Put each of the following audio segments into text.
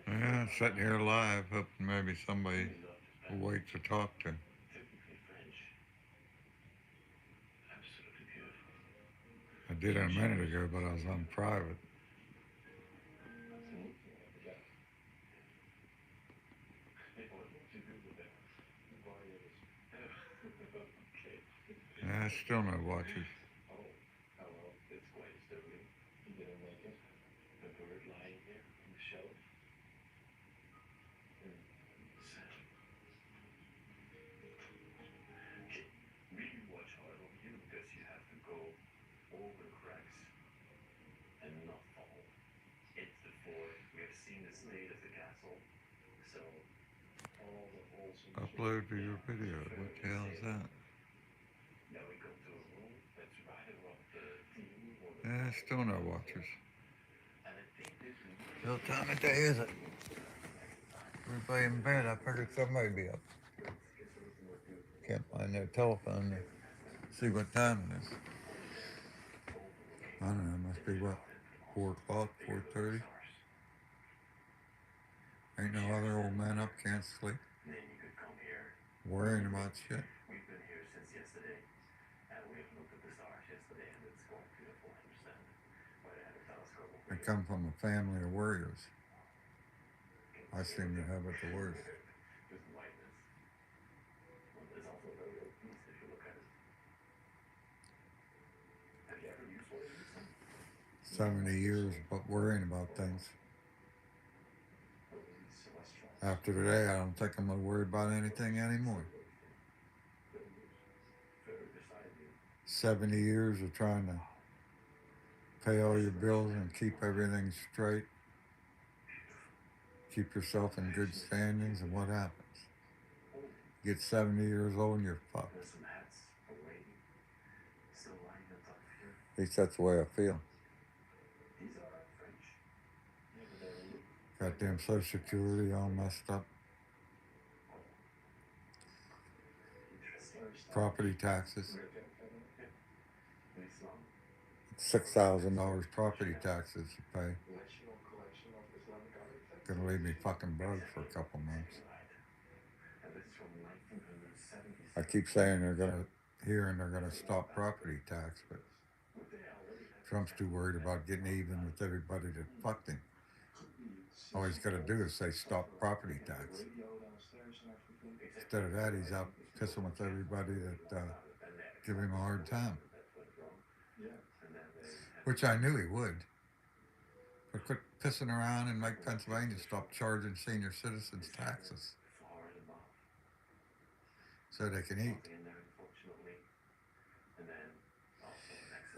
Yeah, sitting here live, hoping maybe somebody will wait to talk to. I did it a minute ago, but I was on private. Yeah, still no watchers. Upload to your video. What the hell is that? Yeah, still no watchers. What time of day is it? Everybody in bed. I figured somebody be up. Can't find their telephone to see what time it is. I don't know. It must be what? 4 o'clock, 4:30. Ain't no other old man up. Can't sleep. Worrying about shit. I come from a family of warriors. I seem to have it the worst. 70 years but worrying about things. After today, I don't think I'm going to worry about anything anymore. 70 years of trying to pay all your bills and keep everything straight, keep yourself in good standings, and what happens? You get 70 years old and you're fucked. At least that's the way I feel. Goddamn Social Security all messed up. Property taxes. $6,000 property taxes you pay. Gonna leave me fucking broke for a couple months. I keep saying they're gonna stop property tax, but Trump's too worried about getting even with everybody that fucked him. All he's got to do is say stop property tax. Instead of that, he's out pissing with everybody that give him a hard time, which I knew he would. But quit pissing around and make Pennsylvania stop charging senior citizens taxes so they can eat.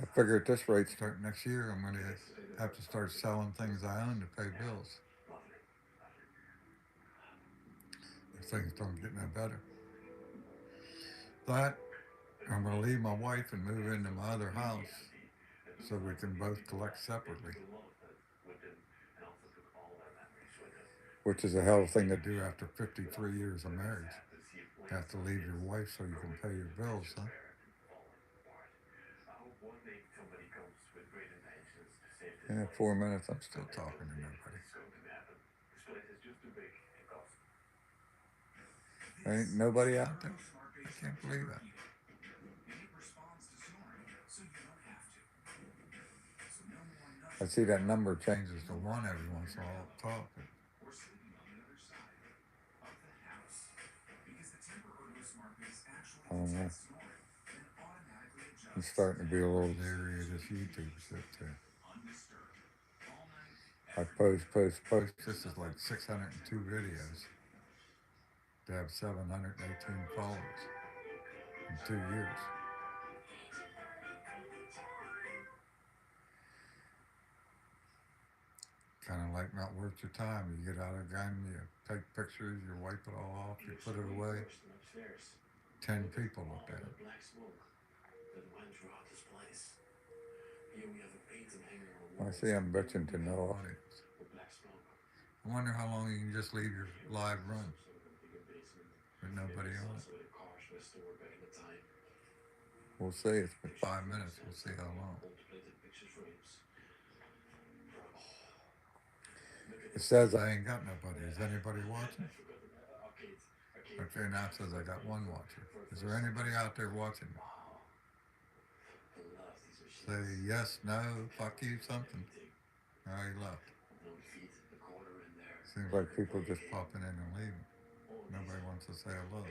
I figure at this rate, starting next year, I'm going to have to start selling things I own to pay bills. If things don't get no better. That, I'm going to leave my wife and move into my other house so we can both collect separately. Which is a hell of a thing to do after 53 years of marriage. You have to leave your wife so you can pay your bills, huh? In 4 minutes, I'm still talking to nobody. Ain't nobody out there. I can't believe that. I see that number changes to 1 every once in a while. Talk. I don't know. I'm starting to be a little leery of this YouTube shit too. I post. This is like 602 videos to have 718 followers in 2 years. kind of like not worth your time. You get out a gun, you take pictures, you wipe it all off, you put it away. 10 people looked at it. I see I'm bitching to no audience. I wonder how long you can just leave your live run with nobody on it. We'll see. It's been 5 minutes. We'll see how long. It says I ain't got nobody. Is anybody watching? Okay, now it says I got one watcher. Is there anybody out there watching me? Say yes, no, fuck you, something. Oh, he left. Seems like people just popping in and leaving. Nobody wants to say hello.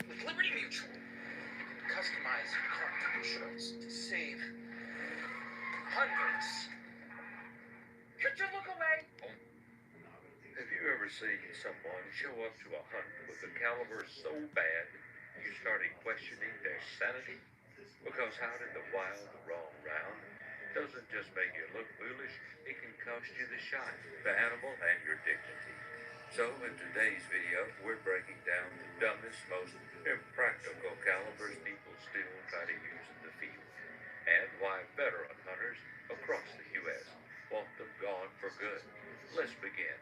With Liberty Mutual, customize car insurance to save hundreds. Could you look away? Have you ever seen someone show up to a hunt with a caliber so bad you started questioning their sanity? Because out in the wild, the wrong round doesn't just make you look foolish, it can cost you the shot, the animal, and your dignity. So in today's video, we're breaking down the dumbest, most impractical calibers people still try to use in the field, and why veteran hunters across the U.S. want them gone for good. Let's begin.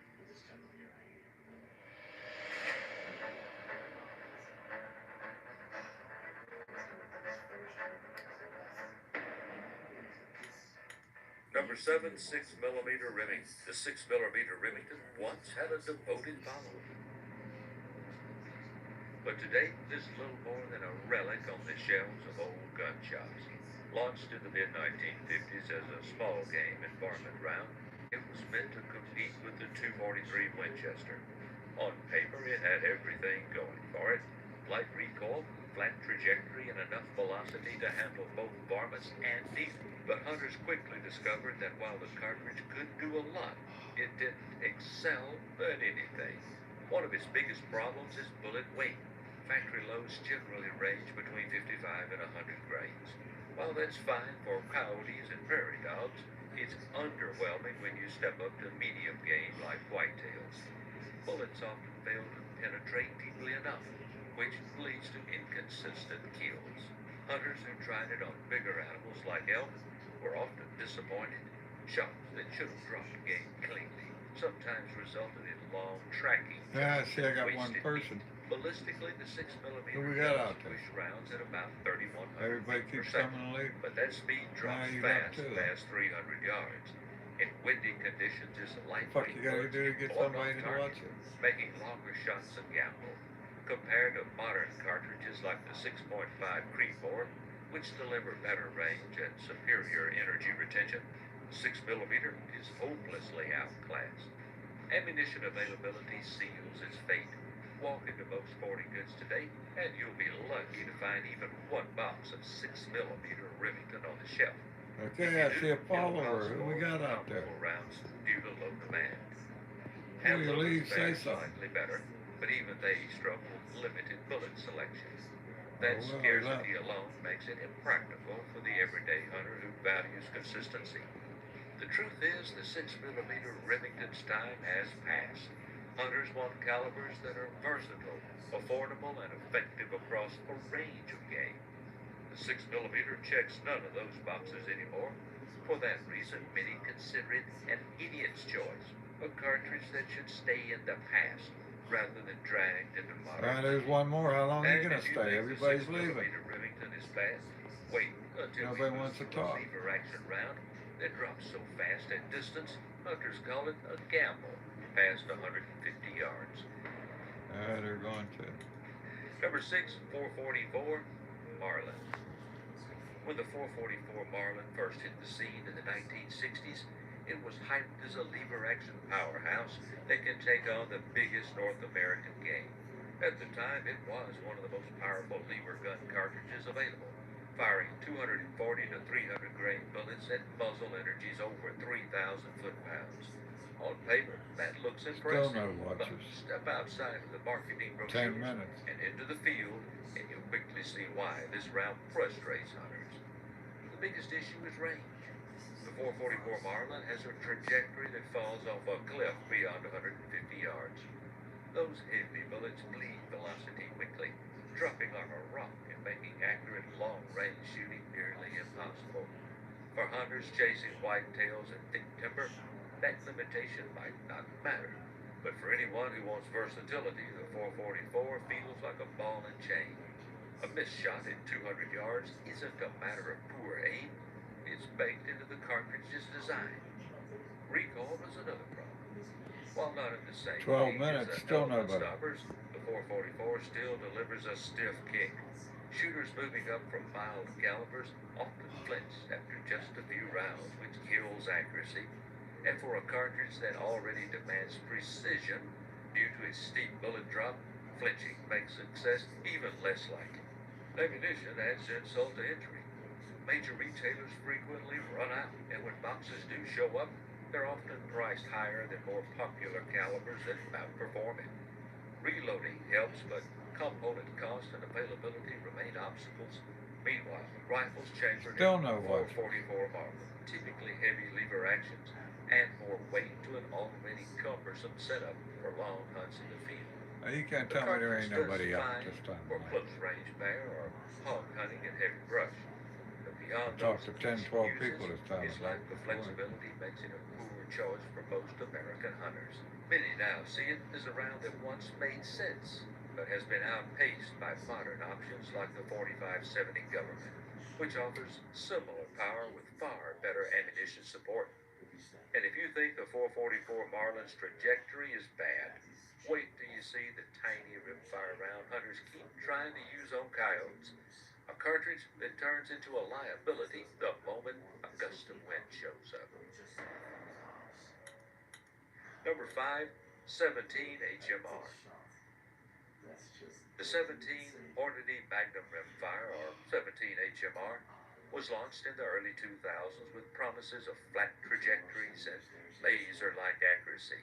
Number 7, 6mm Remington. The 6mm Remington once had a devoted following, but today this is little more than a relic on the shelves of old gun shops. Launched in the mid-1950s as a small game and varmint round, it was meant to compete with the .243 Winchester. On paper, it had everything going for it: light recoil, flat trajectory, and enough velocity to handle both varmints and deer. But hunters quickly discovered that while the cartridge could do a lot, it didn't excel at anything. One of its biggest problems is bullet weight. Factory loads generally range between 55 and 100 grains. While that's fine for coyotes and prairie dogs, it's underwhelming when you step up to medium game like whitetails. Bullets often fail to penetrate deeply enough, which leads to inconsistent kills. Hunters who tried it on bigger animals like elk were often disappointed. Shots that should have dropped game cleanly sometimes resulted in long tracking. Yeah, see, I got one wasted person. meat. Ballistically, the 6mm Who we got out there? push rounds at about 3,100 Everybody feet per keeps second, coming and leaving. but that speed drops you got fast two. past 300 yards. In windy conditions, this What the fuck lightweight you gotta bullets do to get blow somebody off to target, watch it? making longer shots a gamble. Compared to modern cartridges like the 6.5 Creedmoor, which deliver better range and superior energy retention, 6mm is hopelessly outclassed. Ammunition availability seals its fate. Walk into most sporting goods today, and you'll be lucky to find even one box of 6mm Remington on the shelf. Okay, I see a follower. Who we got out there? Rounds due to low demand. Before you leave, say Handlers something. slightly better, but even they struggle with limited bullet selection. That well, scarcity alone makes it impractical for the everyday hunter who values consistency. The truth is, the 6mm Remington's time has passed. Hunters want calibers that are versatile, affordable, and effective across a range of game. The 6mm checks none of those boxes anymore. For that reason, many consider it an idiot's choice, a cartridge that should stay in the past rather than dragged into modern There's living. one more. How long are you And gonna if you stay? think the Everybody's 6mm leaving. Remington is fast, wait until we Nobody move wants to to a talk. lever action round that drops so fast at distance, hunters call it a gamble past 150 yards. They're going to. Number 6, 444 Marlin. When the 444 Marlin first hit the scene in the 1960s, it was hyped as a lever-action powerhouse that can take on the biggest North American game. At the time, it was one of the most powerful lever gun cartridges available, firing 240 to 300 grain bullets at muzzle energies over 3,000 foot-pounds. On paper, that looks Still impressive, no but watches. step outside of the marketing 10 brochures minutes. and into the field, and you'll quickly see why this round frustrates hunters. The biggest issue is range. The 444 Marlin has a trajectory that falls off a cliff beyond 150 yards. Those heavy bullets bleed velocity quickly, dropping on a rock and making accurate long-range shooting nearly impossible. For hunters chasing whitetails and thick timber, that limitation might not matter. But for anyone who wants versatility, the 444 feels like a ball and chain. A missed shot at 200 yards isn't a matter of poor aim, it's baked into the cartridge's design. Recoil is another problem. While not in the same 12 range minutes, as the still element nobody. stoppers, the 444 still delivers a stiff kick. Shooters moving up from mild calibers often flinch after just a few rounds, which kills accuracy. And for a cartridge that already demands precision due to its steep bullet drop, flinching makes success even less likely. Ammunition adds insult to injury. Major retailers frequently run out, and when boxes do show up, they're often priced higher than more popular calibers that outperform it. Reloading helps, but component cost and availability remain obstacles. Meanwhile, rifles chambered Still in no watch. 444 Marlin, typically heavy lever actions, add more weight to an already cumbersome setup for long hunts in the field. You can't The tell me there cartridge ain't does nobody out fine this time for of night. close range bear or hog hunting in heavy brush. But beyond Talked those to 10, niche 12 uses, people this time its of lack night of before. flexibility makes it a poor choice for most American hunters. Many now see it as a round that once made sense, but has been outpaced by modern options like the 4570 Government, which offers similar power with far better ammunition support. And if you think the 444 Marlin's trajectory is bad, wait till you see the tiny rimfire round hunters keep trying to use on coyotes. A cartridge that turns into a liability the moment a gust of wind shows up. Number 5, 17 HMR. The 17 Hornady Magnum Rimfire, or 17 HMR, was launched in the early 2000s with promises of flat trajectories and laser-like accuracy.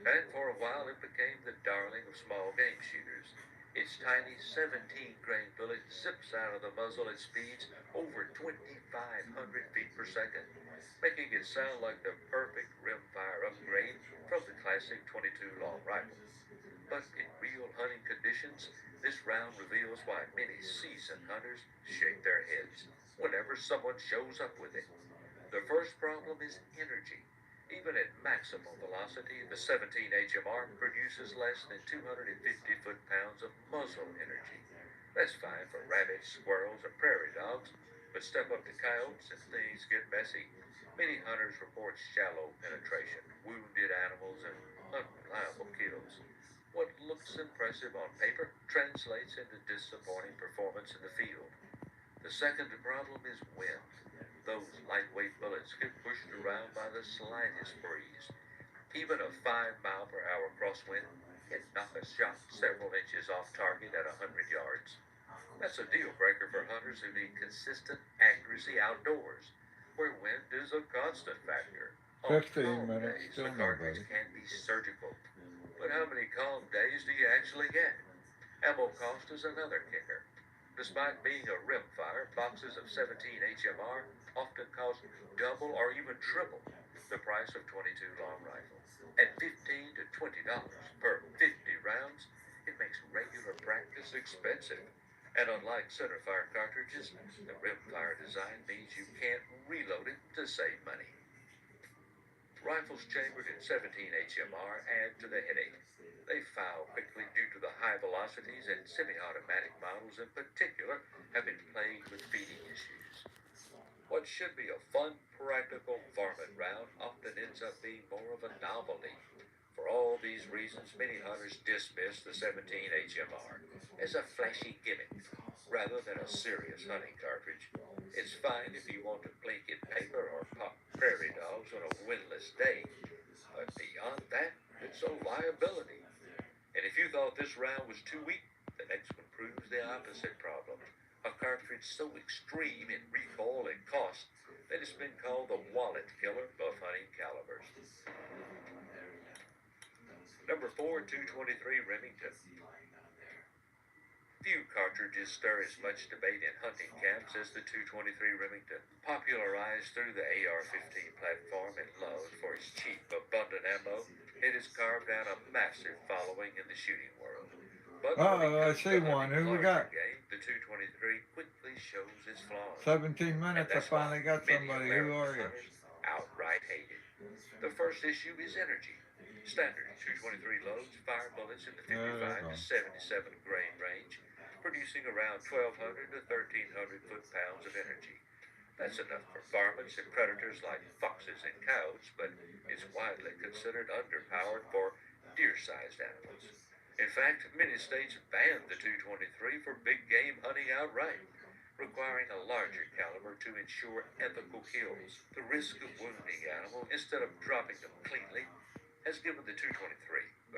And for a while it became the darling of small game shooters. Its tiny 17-grain bullet zips out of the muzzle at speeds over 2,500 feet per second, making it sound like the perfect rimfire upgrade from the classic 22 long rifle. But in real hunting conditions, this round reveals why many seasoned hunters shake their heads whenever someone shows up with it. The first problem is energy. Even at maximum velocity, the 17 HMR produces less than 250 foot-pounds of muzzle energy. That's fine for rabbits, squirrels, or prairie dogs, but step up to coyotes and things get messy. Many hunters report shallow penetration, wounded animals, and unreliable kills. What looks impressive on paper translates into disappointing performance in the field. The second problem is wind. Those lightweight bullets get pushed around by the slightest breeze. Even a 5-mile-per-hour crosswind can knock a shot several inches off target at 100 yards. That's a deal breaker for hunters who need consistent accuracy outdoors, where wind is a constant factor. On 15 calm minutes, days, still the cartridge nobody. can be surgical. But how many calm days do you actually get? Ammo cost is another kicker. Despite being a rimfire, boxes of 17 HMR often cost double or even triple. the price of 22 long rifles. At $15 to $20 per 50 rounds, it makes regular practice expensive. And unlike centerfire cartridges, the rimfire design means you can't reload it to save money. Rifles chambered in 17 HMR add to the headache. They fire quickly due to the high velocities, and semi-automatic models in particular have been plagued with feeding issues. What should be a fun, practical varmint round often ends up being more of a novelty. For all these reasons, many hunters dismiss the 17 HMR as a flashy gimmick rather than a serious hunting cartridge. It's fine if you want to blink in paper or pop prairie dogs on a windless day, but beyond that, it's a liability. And if you thought this round was too weak, the next one proves the opposite problem. A cartridge so extreme in recoil and cost that it's been called the wallet killer of hunting calibers. Number 4, 223 Remington. Few cartridges stir as much debate in hunting camps as the 223 Remington. Popularized through the AR-15 platform and loved for its cheap, abundant ammo, it has carved out a massive following in the shooting world. But I see one. Who we got? Game, the 223 quickly shows its flaws. 17 minutes. I finally got somebody. Who are you? Outright hated. The first issue is energy. Standard 223 loads fire bullets in the 55 to 77 grain range, producing around 1,200 to 1,300 foot-pounds of energy. That's enough for varmints and predators like foxes and coyotes, but it's widely considered underpowered for deer-sized animals. In fact, many states banned the 223 for big game hunting outright, requiring a larger caliber to ensure ethical kills. The risk of wounding animals instead of dropping them cleanly has given the 223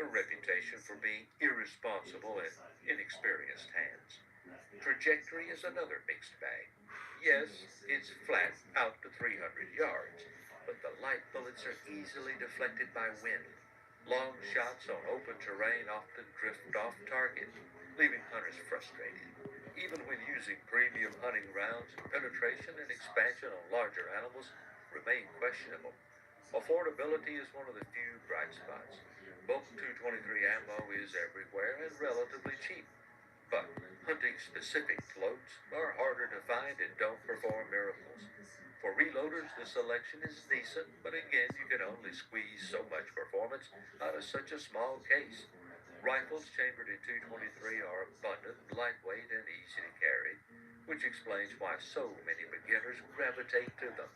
a reputation for being irresponsible and inexperienced hands. Trajectory is another mixed bag. Yes, it's flat out to 300 yards, but the light bullets are easily deflected by wind. Long shots on open terrain often drift off target, leaving hunters frustrated. Even when using premium hunting rounds, penetration and expansion on larger animals remain questionable. Affordability is one of the few bright spots. Bulk 223 ammo is everywhere and relatively cheap, but hunting-specific loads are harder to find and don't perform miracles. For reloaders, the selection is decent, but again, you can only squeeze so much performance out of such a small case. Rifles chambered in 223 are abundant, lightweight, and easy to carry, which explains why so many beginners gravitate to them.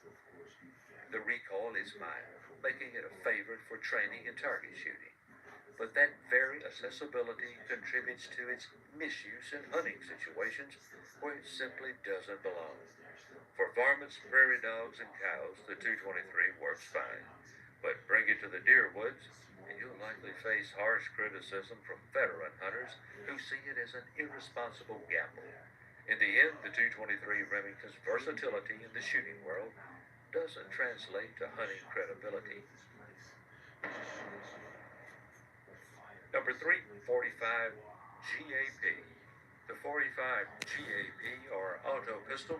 The recoil is mild, making it a favorite for training and target shooting. But that very accessibility contributes to its misuse in hunting situations where it simply doesn't belong. For varmints, prairie dogs, and cows, the 223 works fine. But bring it to the deer woods, and you'll likely face harsh criticism from veteran hunters who see it as an irresponsible gamble. In the end, the 223 Remington's versatility in the shooting world doesn't translate to hunting credibility. Number 3, 45 GAP. The 45 GAP, or auto pistol,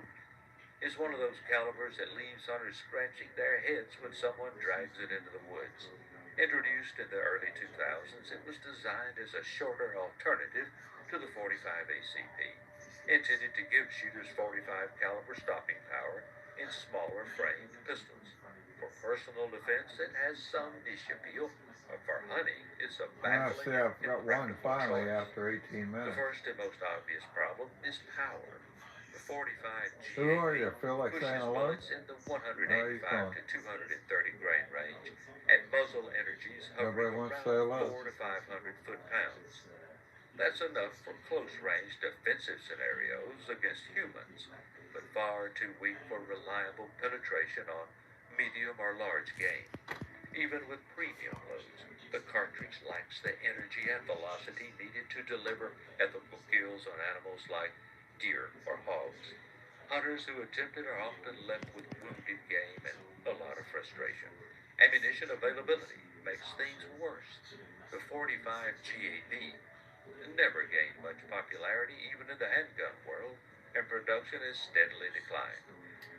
is one of those calibers that leaves hunters scratching their heads when someone drags it into the woods. Introduced in the early 2000s, it was designed as a shorter alternative to the 45 ACP, intended to give shooters 45 caliber stopping power in smaller framed pistols. For personal defense, it has some niche appeal. For hunting, it's a baffling I've got one finally choice. after 18 The minutes. first and most obvious problem is power. The 45 GAP Who are you? Feel like pushes saying hello? bullets in the 185 to 230 grain range at muzzle energies Nobody hovering wants to say around hello. 4 to 500 foot-pounds. That's enough for close-range defensive scenarios against humans, but far too weak for reliable penetration on medium or large game. Even with premium loads, the cartridge lacks the energy and velocity needed to deliver ethical kills on animals like deer or hogs. Hunters who attempt it are often left with wounded game and a lot of frustration. Ammunition availability makes things worse. The 45 GAP never gained much popularity even in the handgun world, and production has steadily declined.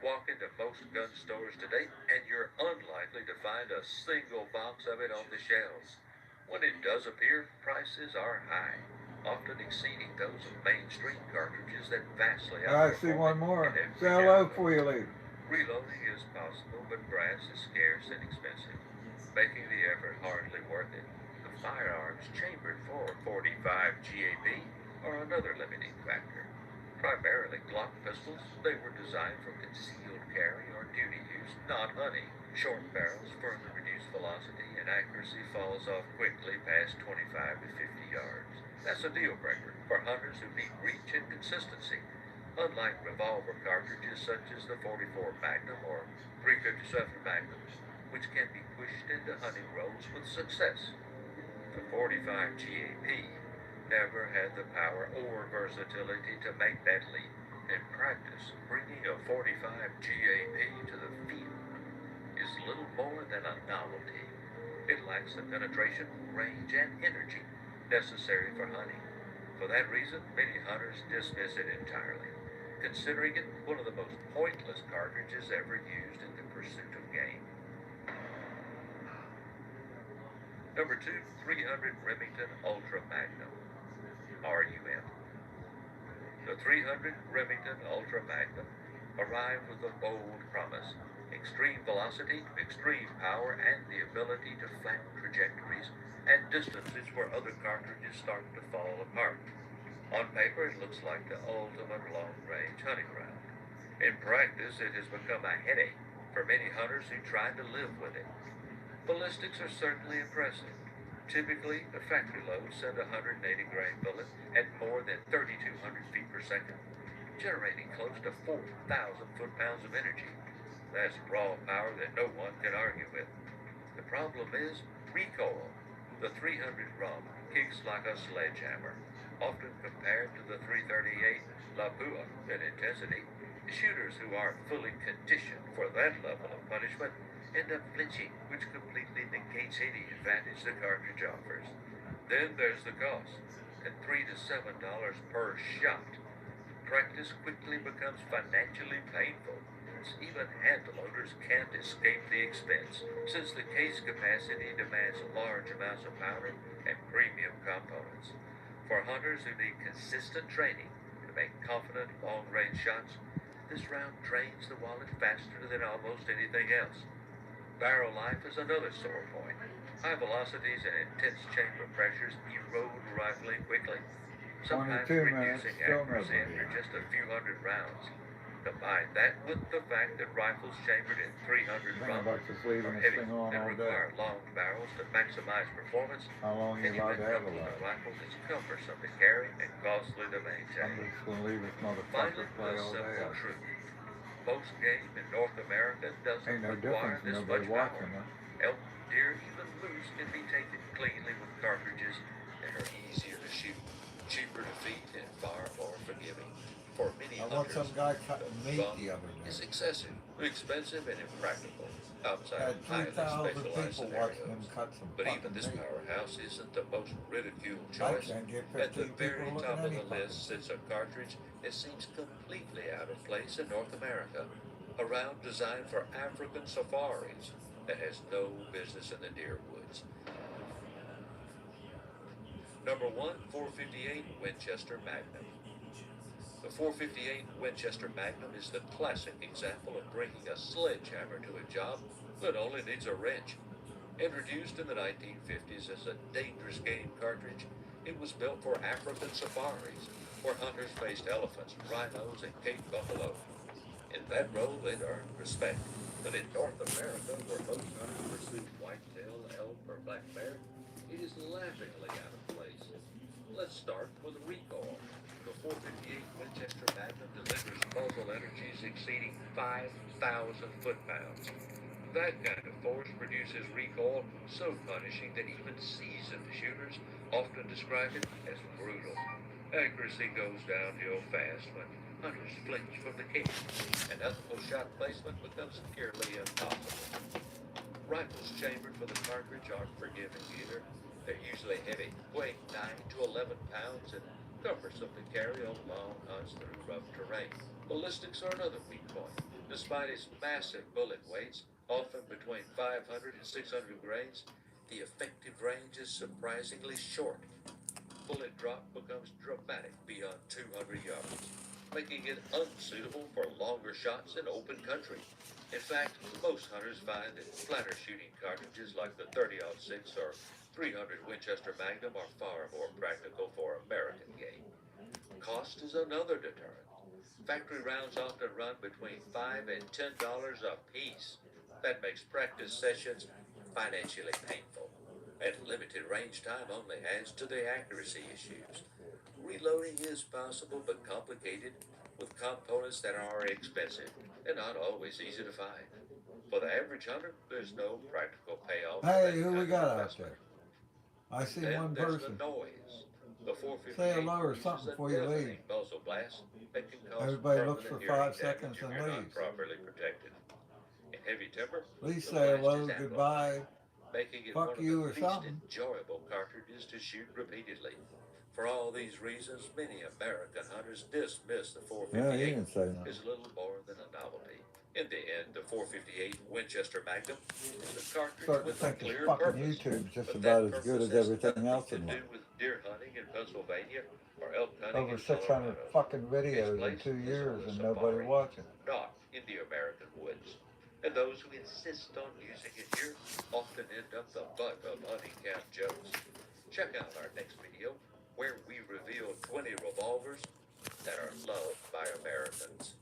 walk into most gun stores today, and you're unlikely to find a single box of it on the shelves. When it does appear, prices are high, often exceeding those of mainstream cartridges that vastly I see outperform one it more. in every Say hello download. before you leave. Reloading is possible, but brass is scarce and expensive, making the effort hardly worth it. The firearms chambered for 45 GAP are another limiting factor. Primarily Glock pistols, they were designed for concealed carry or duty use, not hunting. Short barrels further reduce velocity, and accuracy falls off quickly past 25 to 50 yards. That's a deal breaker for hunters who need reach and consistency. Unlike revolver cartridges such as the 44 Magnum or 357 Magnum, which can be pushed into hunting rolls with success, the 45 GAP never had the power or versatility to make that leap. In practice, bringing a 45 GAP to the field is little more than a novelty. It lacks the penetration, range, and energy necessary for hunting. For that reason, many hunters dismiss it entirely, considering it one of the most pointless cartridges ever used in the pursuit of game. Number 2, 300 Remington Ultra Magnum, RUM. The 300 Remington Ultra Magnum arrived with a bold promise: extreme velocity, extreme power, and the ability to flatten trajectories at distances where other cartridges start to fall apart. On paper, it looks like the ultimate long-range hunting round. In practice, it has become a headache for many hunters who try to live with it. Ballistics are certainly impressive. Typically, the factory loads send a 180-grain bullet at more than 3,200 feet per second, generating close to 4,000 foot-pounds of energy. That's raw power that no one can argue with. The problem is recoil. The 300 RUM kicks like a sledgehammer, often compared to the 338 Lapua in intensity. Shooters who aren't fully conditioned for that level of punishment end up flinching, which completely negates any advantage the cartridge offers. Then there's the cost. At $3 to $7 per shot, practice quickly becomes financially painful. Even hand loaders can't escape the expense, since the case capacity demands large amounts of powder and premium components. For hunters who need consistent training to make confident long-range shots, this round drains the wallet faster than almost anything else. Barrel life is another sore point. High velocities and intense chamber pressures erode rifling quickly, sometimes 22 minutes, reducing still accuracy nobody. after just a few hundred rounds. Combine that with the fact that rifles chambered in 300 Think rounds about just leaving are this heavy thing on and all day. require long barrels to maximize performance, How long are and you you allowed end to up have a with a life? rifle that's cumbersome to carry and costly to I'm maintain. just gonna leave this motherfucker Finally, play the all day. simple truth. Most game in North America doesn't Ain't no require difference, this nobody much power. watching it. Elk, deer, even moose can be taken cleanly with cartridges that are easier to shoot, cheaper to feed, and far more forgiving. For many I watched hunters, some guy the cutting meat drum the other is day. excessive, expensive, and impractical outside Had of highly 3,000 specialized people watching him scenarios. cut some But even fucking this meat. powerhouse isn't the most ridiculed I choice. can't get At the 15 very people top looking of at any the list fucking. sits a cartridge that seems completely out of place in North America. A round designed for African safaris that has no business in the deer woods. Number 1, 458 Winchester Magnum. The 458 Winchester Magnum is the classic example of bringing a sledgehammer to a job that only needs a wrench. Introduced in the 1950s as a dangerous game cartridge, it was built for African safaris, where hunters faced elephants, rhinos, and Cape buffalo. In that role, it earned respect. But in North America, where most hunters pursue whitetail, elk, or black bear, it is laughingly out of place. Let's start with recoil. The 458 Winchester Magnum delivers muzzle energies exceeding 5,000 foot-pounds. That kind of force produces recoil so punishing that even seasoned shooters often describe it as brutal. Accuracy goes downhill fast when hunters flinch from the case, and ethical shot placement becomes nearly impossible. Rifles chambered for the cartridge aren't forgiving either. They're usually heavy, weighing 9 to 11 pounds, and cumbersome to carry on long hunts through rough terrain. Ballistics are another weak point. Despite its massive bullet weights, often between 500 and 600 grains, the effective range is surprisingly short. Bullet drop becomes dramatic beyond 200 yards, making it unsuitable for longer shots in open country. In fact, most hunters find that flatter shooting cartridges like the 30-06 or 300 Winchester Magnum are far more practical for American game. Cost is another deterrent. Factory rounds often run between $5 and $10 a piece. That makes practice sessions financially painful. And limited range time only adds to the accuracy issues. Reloading is possible but complicated, with components that are expensive and not always easy to find. For the average hunter, there's no practical payoff for Hey, that who we kind of got out investment. there? I see Then one there's the person. noise. The Say 458 hello or produces something a before you leave. deafening muzzle blast that can cause Everybody looks permanent for hearing 5 seconds damage if and you're not leaves. properly protected. In heavy timber, Please the say blast hello, is amplified, goodbye, making it fuck one of the you or least something. enjoyable cartridges to shoot repeatedly. For all these reasons, many American hunters dismiss the Yeah, he 458 didn't say nothing. as little more than a novelty. In the end, the 458 Winchester Magnum is a cartridge Starting to with a think this clear fucking purpose, YouTube's just but about that as good purpose as has everything nothing else to in do life. with deer hunting in Pennsylvania or elk hunting Over in 600 Colorado. fucking Its videos in place 2 is on years the and nobody safari, watching. not in the American woods. And those who insist on using it here often end up the butt of hunting camp jokes. Check out our next video where we reveal 20 revolvers that are loved by Americans.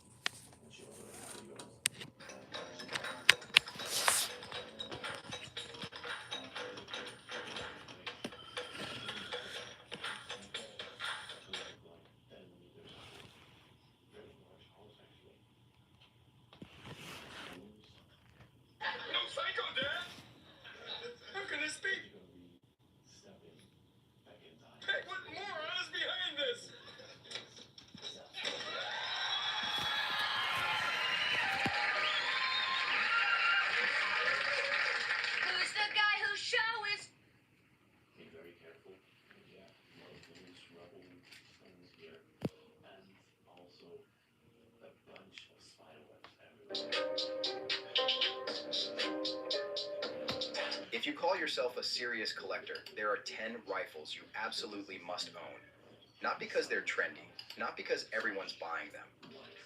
No psycho, Dad! How can this be? Hey, what moron is behind this? Who's the guy whose show is? Be very careful. Yeah, Muslims, rebels, things here, and also a bunch of spiderwebs everywhere. If you call yourself a serious collector, there are 10 rifles you absolutely must own. Not because they're trendy, not because everyone's buying them,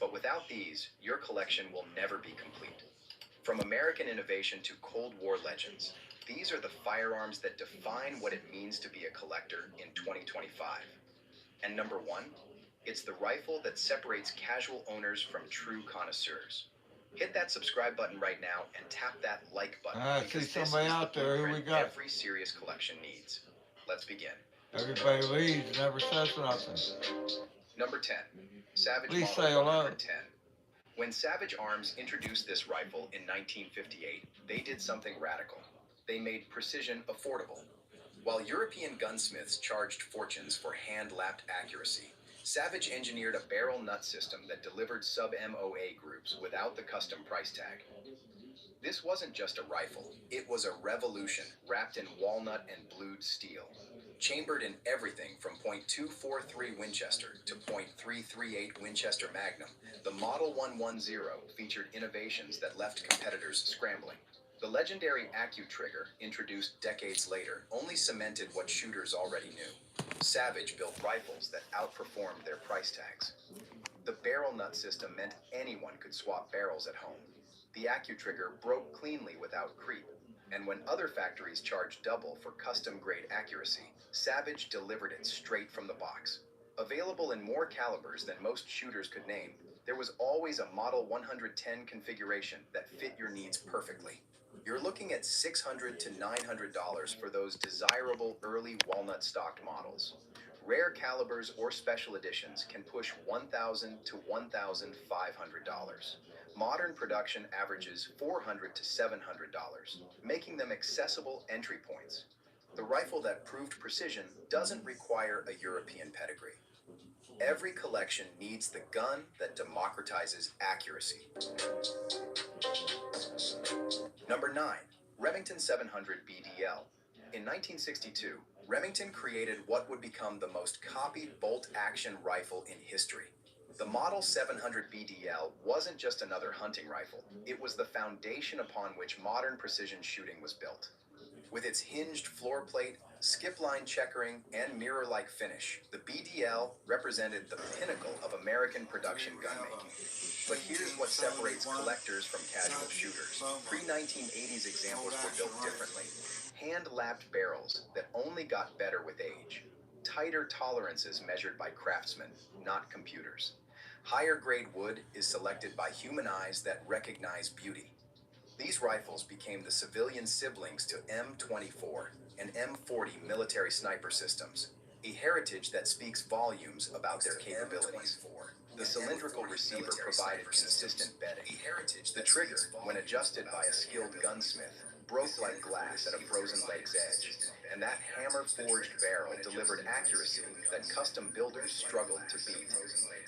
but without these, your collection will never be complete. From American innovation to Cold War legends, these are the firearms that define what it means to be a collector in 2025. And number one, it's the rifle that separates casual owners from true connoisseurs. Hit that subscribe button right now and tap that like button, I see because this somebody is out the there. Who we blueprint got? every serious collection needs. Let's begin. Everybody leaves, never says nothing. Number 10, Savage Please say Model hello. 110. When Savage Arms introduced this rifle in 1958, they did something radical. They made precision affordable. While European gunsmiths charged fortunes for hand-lapped accuracy, Savage engineered a barrel nut system that delivered sub-MOA groups without the custom price tag. This wasn't just a rifle, it was a revolution wrapped in walnut and blued steel. Chambered in everything from .243 Winchester to .338 Winchester Magnum, the Model 110 featured innovations that left competitors scrambling. The legendary AccuTrigger, introduced decades later, only cemented what shooters already knew. Savage built rifles that outperformed their price tags. The barrel nut system meant anyone could swap barrels at home. The AccuTrigger broke cleanly without creep, and when other factories charged double for custom-grade accuracy, Savage delivered it straight from the box. Available in more calibers than most shooters could name, there was always a Model 110 configuration that fit your needs perfectly. You're looking at $600 to $900 for those desirable early walnut stocked models. Rare calibers or special editions can push $1,000 to $1,500. Modern production averages $400 to $700, making them accessible entry points. The rifle that proved precision doesn't require a European pedigree. Every collection needs the gun that democratizes accuracy. Number 9, Remington 700 BDL. In 1962, Remington created what would become the most copied bolt-action rifle in history. The Model 700 BDL wasn't just another hunting rifle. It was the foundation upon which modern precision shooting was built. With its hinged floor plate, skip line checkering, and mirror-like finish, the BDL represented the pinnacle of American production gunmaking. But here's what separates collectors from casual shooters. Pre-1980s examples were built differently. Hand-lapped barrels that only got better with age. Tighter tolerances measured by craftsmen, not computers. Higher grade wood is selected by human eyes that recognize beauty. These rifles became the civilian siblings to M24 and M40 military sniper systems, a heritage that speaks volumes about their capabilities. The cylindrical receiver provided consistent bedding. The trigger, when adjusted by a skilled gunsmith, broke like glass at a frozen lake's edge, and that hammer-forged barrel delivered accuracy that custom builders struggled to beat.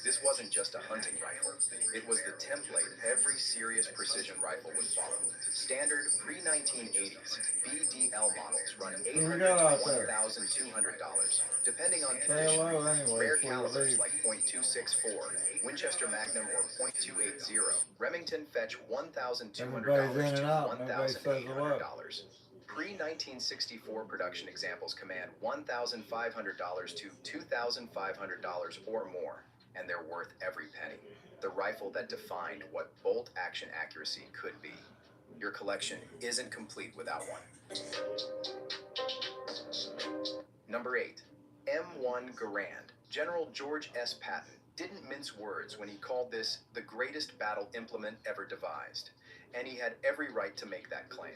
This wasn't just a hunting rifle. It was the template every serious precision rifle would follow. Standard pre-1980s BDL models run $800 to $1,200, depending on condition. Rare calibers like .264, Winchester Magnum or .280, Remington fetch $1,200 to $1,800. Pre-1964 production examples command $1,500 to $2,500 or more, and they're worth every penny. The rifle that defined what bolt action accuracy could be. Your collection isn't complete without one. Number 8. M1 Garand. General George S. Patton didn't mince words when he called this the greatest battle implement ever devised, and he had every right to make that claim.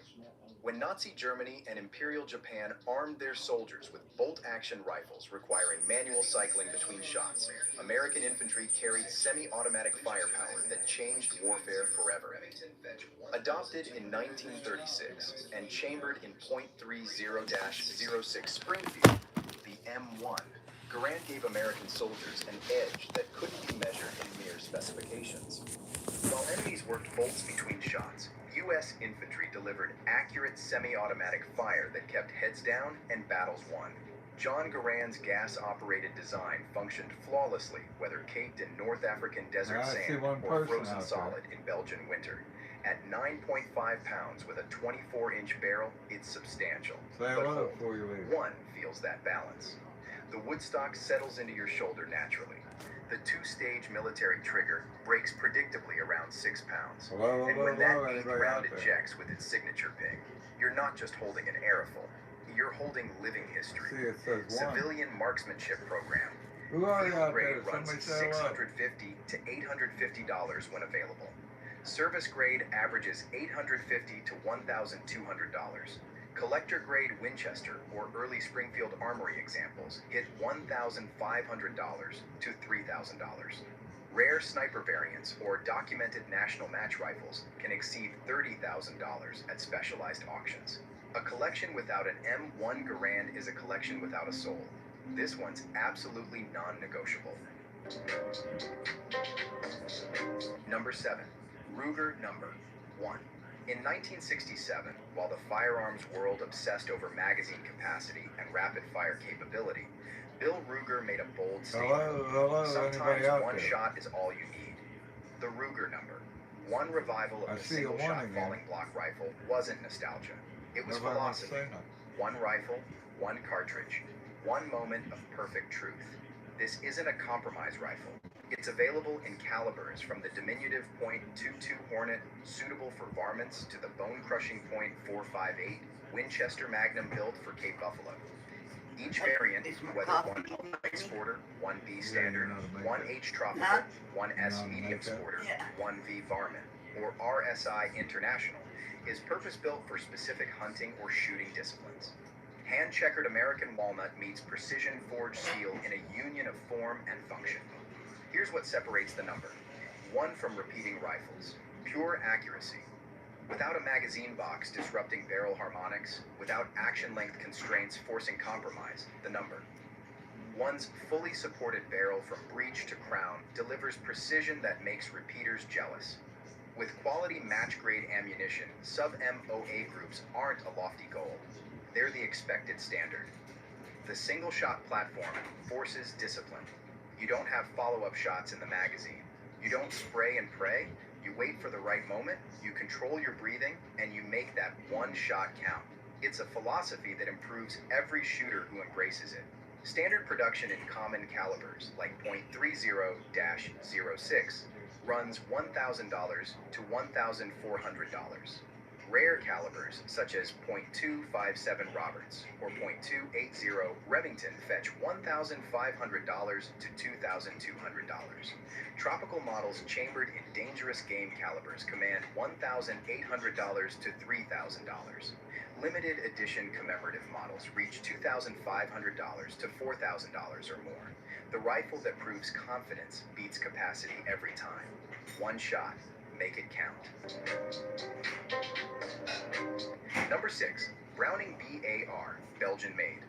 When Nazi Germany and Imperial Japan armed their soldiers with bolt-action rifles requiring manual cycling between shots, American infantry carried semi-automatic firepower that changed warfare forever. Adopted in 1936 and chambered in .30-06 Springfield, the M1, Garand gave American soldiers an edge that couldn't be measured in mere specifications. While enemies worked bolts between shots, U.S. infantry delivered accurate semi-automatic fire that kept heads down and battles won. John Garand's gas-operated design functioned flawlessly, whether caked in North African desert sand or frozen solid in Belgian winter. At 9.5 pounds with a 24-inch barrel, it's substantial. But hold, one feels that balance. The woodstock settles into your shoulder naturally. The two-stage military trigger breaks predictably around 6 pounds. And when that 8th round ejects with its signature ping, you're not just holding an airful, you're holding living history. Civilian marksmanship program. Field grade runs $650 to $850 when available. Service grade averages $850 to $1,200. Collector grade Winchester or early Springfield Armory examples hit $1,500 to $3,000. Rare sniper variants or documented national match rifles can exceed $30,000 at specialized auctions. A collection without an M1 Garand is a collection without a soul. This one's absolutely non-negotiable. Number 7. Ruger Number 1. In 1967, while the firearms world obsessed over magazine capacity and rapid-fire capability, Bill Ruger made a bold statement. Sometimes one shot is all you need. The Ruger Number, one revival of the single-shot falling block rifle, wasn't nostalgia. It was philosophy. One rifle, one cartridge, one moment of perfect truth. This isn't a compromise rifle. It's available in calibers from the diminutive .22 Hornet, suitable for varmints, to the bone-crushing .458 Winchester Magnum built for Cape Buffalo. Each variant, whether one Exporter, one B Standard, one H Tropical, one S Medium Sporter, one V Varmint, or RSI International, is purpose-built for specific hunting or shooting disciplines. Hand-checkered American walnut meets precision-forged steel in a union of form and function. Here's what separates the number. One from repeating rifles. Pure accuracy. Without a magazine box disrupting barrel harmonics, without action length constraints forcing compromise, the number. One's fully supported barrel from breech to crown delivers precision that makes repeaters jealous. With quality match-grade ammunition, sub-MOA groups aren't a lofty goal. They're the expected standard. The single-shot platform forces discipline. You don't have follow-up shots in the magazine. You don't spray and pray. You wait for the right moment, you control your breathing, and you make that one shot count. It's a philosophy that improves every shooter who embraces it. Standard production in common calibers, like .30-06, runs $1,000 to $1,400. Rare calibers, such as .257 Roberts or .280 Remington, fetch $1,500 to $2,200. Tropical models chambered in dangerous game calibers command $1,800 to $3,000. Limited edition commemorative models reach $2,500 to $4,000 or more. The rifle that proves confidence beats capacity every time. One shot, make it count. Number 6, Browning BAR, Belgian made.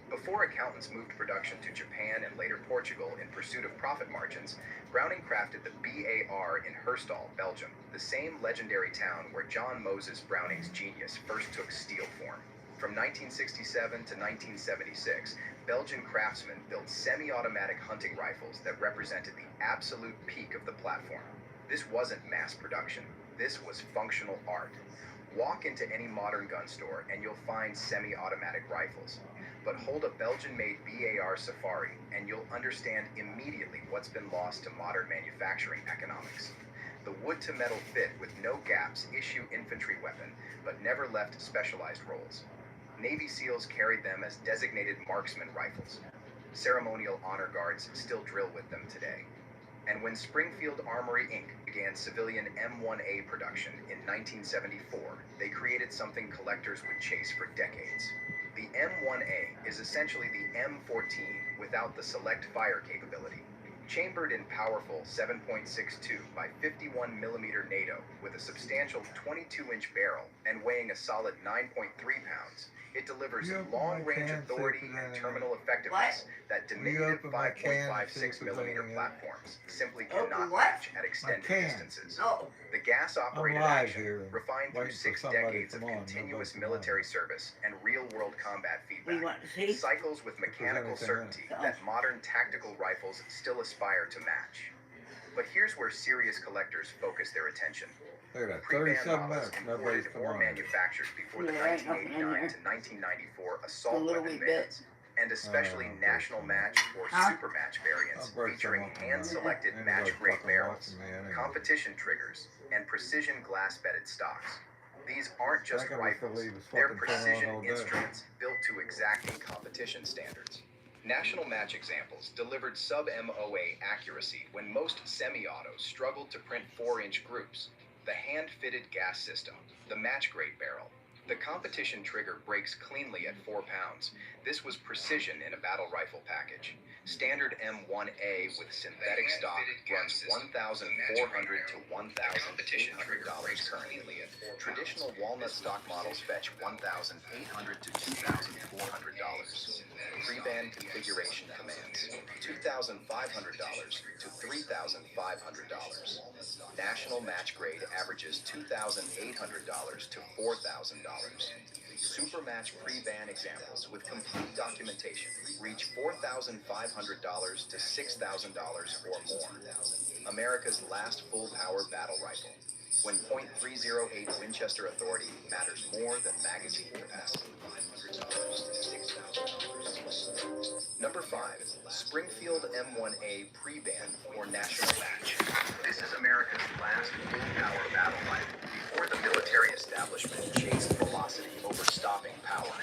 Before accountants moved production to Japan and later Portugal in pursuit of profit margins, Browning crafted the BAR in Herstal, Belgium, the same legendary town where John Moses Browning's genius first took steel form. From 1967 to 1976, Belgian craftsmen built semi-automatic hunting rifles that represented the absolute peak of the platform. This wasn't mass production. This was functional art. Walk into any modern gun store and you'll find semi-automatic rifles. But hold a Belgian-made BAR Safari and you'll understand immediately what's been lost to modern manufacturing economics. The wood-to-metal fit with no gaps issue infantry weapon, but never left specialized roles. Navy SEALs carried them as designated marksman rifles. Ceremonial honor guards still drill with them today. And when Springfield Armory Inc. began civilian M1A production in 1974, they created something collectors would chase for decades. The M1A is essentially the M14 without the select fire capability. Chambered in powerful 7.62 by 51 millimeter NATO with a substantial 22-inch barrel and weighing a solid 9.3 pounds, it delivers long-range authority and terminal effectiveness that diminutive 5.56 millimeter platforms simply cannot match at extended distances. The gas-operated action, refined through 6 decades of continuous military service and real-world combat feedback, cycles with mechanical certainty that modern tactical rifles still aspire to match. But here's where serious collectors focus their attention. Look at that, Pre-ban 37 models minutes, nobody's imported come or on. manufactured before the 1989 to 1994 assault weapon bans, and especially national match or super match variants featuring hand-selected match-grade barrels, competition triggers, and precision glass-bedded stocks. These aren't just rifles, they're precision instruments built to exacting competition standards. National match examples delivered sub-MOA accuracy when most semi-autos struggled to print 4-inch groups. The hand-fitted gas system, the match-grade barrel. The competition trigger breaks cleanly at 4 pounds. This was precision in a battle rifle package. Standard M1A with synthetic stock runs $1,400 to $1,800 currently. Traditional walnut stock models fetch $1,800 to $2,400. Pre-ban configuration commands $2,500 to $3,500. National match grade averages $2,800 to $4,000. Super match pre-ban examples with complete documentation reach $4,500 to $6,000 or more. America's last full-power battle rifle, when .308 Winchester authority matters more than magazine capacity. $500 to $6,000. Number 5, Springfield M1A pre-ban or national match. This is America's last full-power battle rifle before the military establishment chased velocity over stopping power.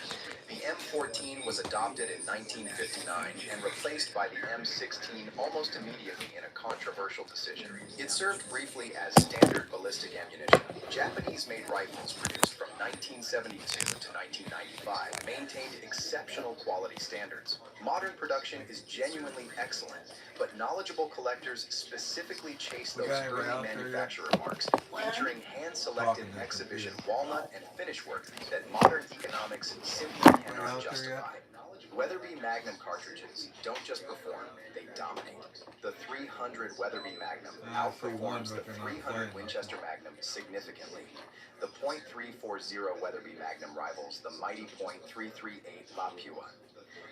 The M14 was adopted in 1959 and replaced by the M16 almost immediately in a controversial decision. It served briefly as standard ballistic ammunition. Japanese-made rifles produced from 1972 to 1995 maintained exceptional quality standards. Modern production is genuinely excellent, but knowledgeable collectors specifically chase those early manufacturer marks, featuring hand-selected exhibition walnut and finish work that modern economics simply cannot justify. Weatherby Magnum cartridges don't just perform, they dominate. The 300 Weatherby Magnum outperforms the 300 Winchester Magnum significantly. The .340 Weatherby Magnum rivals the mighty .338 La Pua.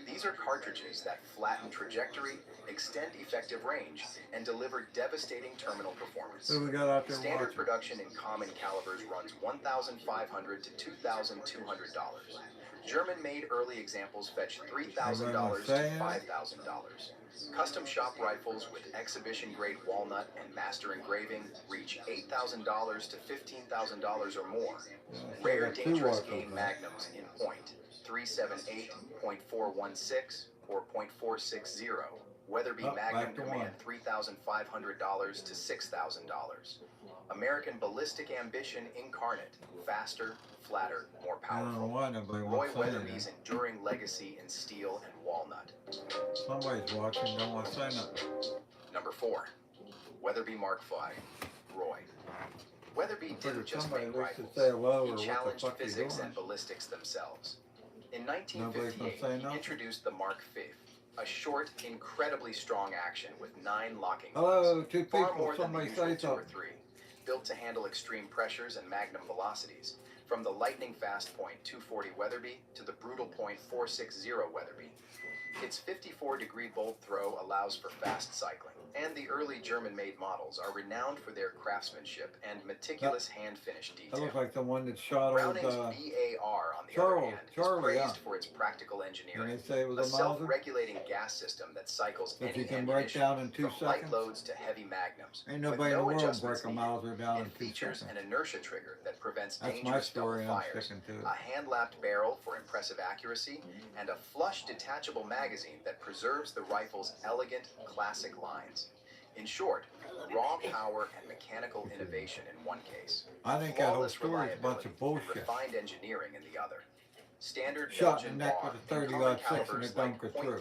These are cartridges that flatten trajectory, extend effective range, and deliver devastating terminal performance. Who we got out there Standard watching? production in common calibers runs $1,500 to $2,200. German-made early examples fetch $3,000 to $5,000. Custom shop rifles with exhibition-grade walnut and master engraving reach $8,000 to $15,000 or more. Rare got two dangerous rifles, game huh? magnums in point .378, .416, or .460. Weatherby Oh, Magnum back to command one. $3,500 to $6,000. American Ballistic Ambition Incarnate, faster, flatter, more I don't know powerful. why nobody Roy wants to say Weatherby's that. enduring legacy in steel and walnut. Somebody's watching, don't want to say nothing. Number 4, Weatherby Mark V, Roy. Weatherby I didn't figured just somebody make wished to rifles. say hello or He what the challenged fuck you physics doing. and ballistics themselves. In Nobody's gonna 1958, say he nothing? introduced the Mark V, a short, incredibly strong action with 9 locking Hello, lugs, two far people, more than the somebody usual say 2 or something. 3. Built to handle extreme pressures and magnum velocities, from the lightning fast .240 Weatherby to the brutal .460 Weatherby. Its 54-degree bolt throw allows for fast cycling, and the early German-made models are renowned for their craftsmanship and meticulous hand-finished That detail. looks like the one that shot old, Browning's BAR, on the Charles, other hand, Charlie, is praised yeah. for its practical and engineering. they say it A was a Mauser. self-regulating gas system that cycles That any you can break ammunition, down in 2 from light seconds. loads to heavy magnums, Ain't with nobody in the no world adjustments break a needed. Mauser down in It 2 features seconds. an inertia trigger that prevents That's my dangerous double story and I'm fires, sticking to it. a hand-lapped barrel for impressive accuracy, and a flush detachable magazine that preserves the rifle's elegant, classic lines. In short, raw power and mechanical innovation in one case, I think that whole flawless story is a bunch reliability of bullshit. and refined engineering in the other. Standard Shot in Belgian the neck bar with a in 30 common 06 and calibers it don't like go through.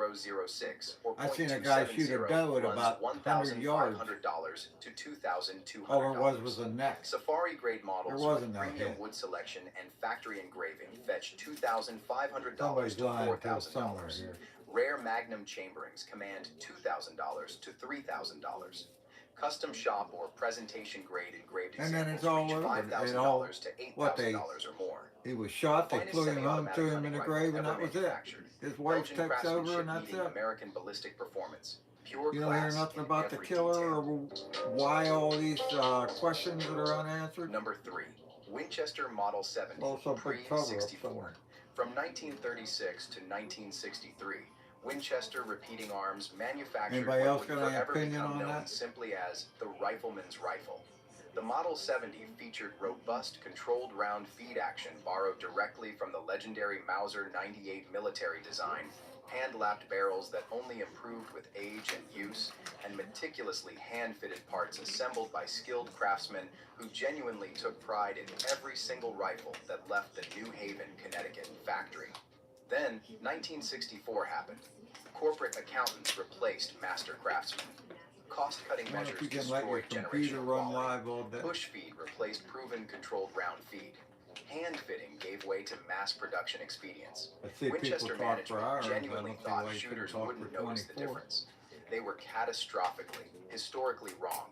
.3006 or I seen a guy shoot a .270 doe at runs about 100 yards. $1,500 to $2,200. All it was a neck. Safari grade models There with wasn't no premium head. wood selection and factory engraving fetch $2,500 Somebody's to lying to us somewhere $4,000. here. Rare Magnum chamberings command $2,000 to $3,000. Custom shop or presentation grade engraved And then it's examples all reach over. It $5,000 all- to what they- $8,000 or more. He was shot, they Finest flew him home, semi-automatic threw him hunting in the rifle grave, and ever that was it. manufactured. His wife Belgian takes over craftsmanship and that's meeting it. American ballistic performance. Pure You don't hear class nothing in about the every killer detail. or why all these questions that are unanswered. Number 3, Winchester Model 70, Also put cover up pre-64. somewhere. From 1936 to 1963, Winchester Repeating Arms manufactured Anybody what else would got any forever opinion become on known that? simply as the Rifleman's Rifle. The Model 70 featured robust controlled round feed action borrowed directly from the legendary Mauser 98 military design, hand-lapped barrels that only improved with age and use, and meticulously hand-fitted parts assembled by skilled craftsmen who genuinely took pride in every single rifle that left the New Haven, Connecticut factory. Then, 1964 happened. Corporate accountants replaced master craftsmen. Cost-cutting I wonder if measures you can let your destroyed computer generational run quality. live all day. Push feed replaced proven controlled round feed. Hand fitting gave way to mass production expedients. I see people Winchester talk for management hours. I genuinely don't see thought why you couldn't shooters talk wouldn't for notice the 24. difference. They were catastrophically, historically wrong.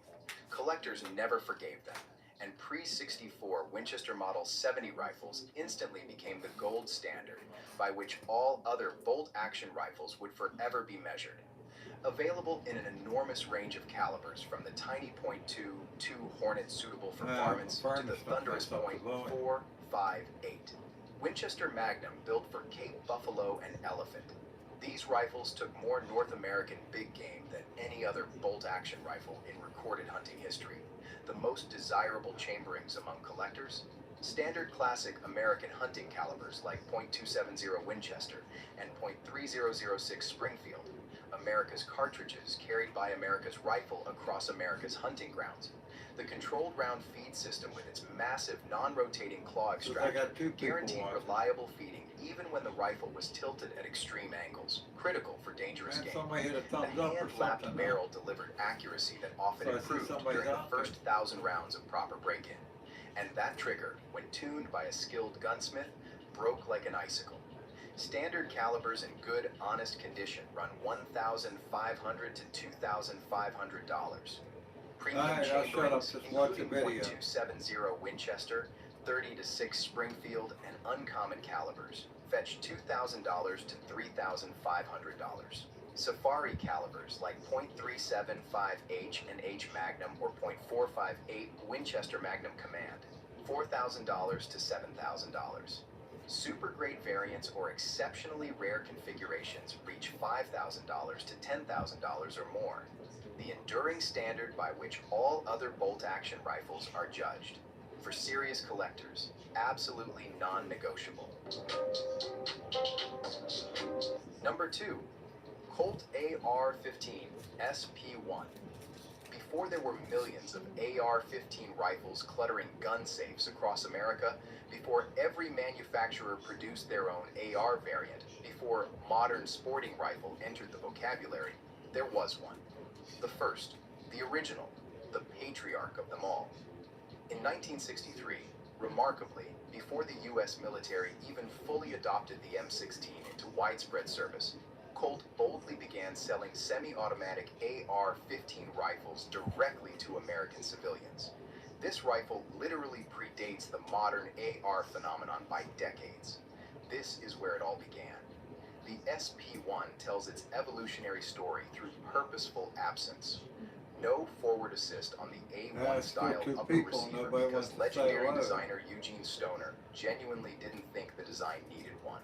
Collectors never forgave them, and pre-64 Winchester Model 70 rifles instantly became the gold standard by which all other bolt-action rifles would forever be measured. Available in an enormous range of calibers, from the tiny .22 Hornet suitable for varmints to varmint the stuff thunderous goes up the volume. .458. Winchester Magnum built for Cape Buffalo and Elephant. These rifles took more North American big game than any other bolt-action rifle in recorded hunting history. The most desirable chamberings among collectors, standard classic American hunting calibers like .270 Winchester and .3006 Springfield, America's cartridges carried by America's rifle across America's hunting grounds. The controlled round feed system with its massive non-rotating claw I extractor got 2 people guaranteed watching. reliable feeding even when the rifle was tilted at extreme angles, critical for dangerous Man, game. somebody hit a The thumbs up or hand-lapped something. barrel delivered accuracy that often So I see improved somebody's during the out there. first 1,000 rounds of proper break-in. And that trigger, when tuned by a skilled gunsmith, broke like an icicle. Standard calibers in good, honest condition run $1,500 to $2,500. Premium Alright, I'll shut up, chamberings, just watch the including video. .270 Winchester, 30 to 6 Springfield, and uncommon calibers, fetch $2,000 to $3,500. Safari calibers like .375H and H Magnum or .458 Winchester Magnum Command, $4,000 to $7,000. Super great variants or exceptionally rare configurations reach $5,000 to $10,000 or more. The enduring standard by which all other bolt-action rifles are judged. For serious collectors, absolutely non-negotiable. Number 2. Colt AR-15 SP1. Before there were millions of AR-15 rifles cluttering gun safes across America, before every manufacturer produced their own AR variant, before modern sporting rifle entered the vocabulary, there was one. The first, the original, the patriarch of them all. In 1963, remarkably, before the U.S. military even fully adopted the M16 into widespread service, Colt boldly began selling semi-automatic AR-15 rifles directly to American civilians. This rifle literally predates the modern AR phenomenon by decades. This is where it all began. The SP1 tells its evolutionary story through purposeful absence. No forward assist on the A1 style upper receiver because legendary designer Eugene Stoner genuinely didn't think the design needed one.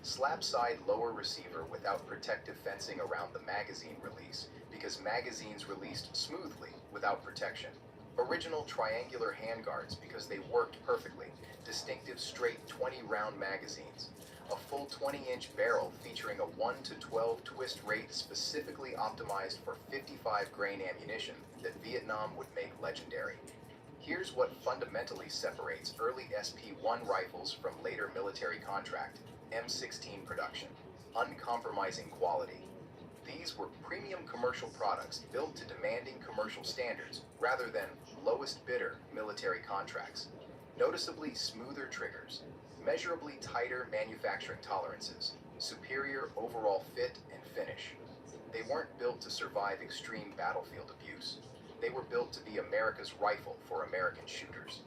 Slap side lower receiver without protective fencing around the magazine release because magazines released smoothly without protection. Original triangular handguards because they worked perfectly. Distinctive straight 20-round magazines. A full 20-inch barrel featuring a 1 to 12 twist rate specifically optimized for 55 grain ammunition that Vietnam would make legendary. Here's what fundamentally separates early SP1 rifles from later military contract, M16 production. Uncompromising quality. These were premium commercial products built to demanding commercial standards rather than lowest bidder military contracts. Noticeably smoother triggers, measurably tighter manufacturing tolerances, superior overall fit and finish. They weren't built to survive extreme battlefield abuse. They were built to be America's rifle for American shooters.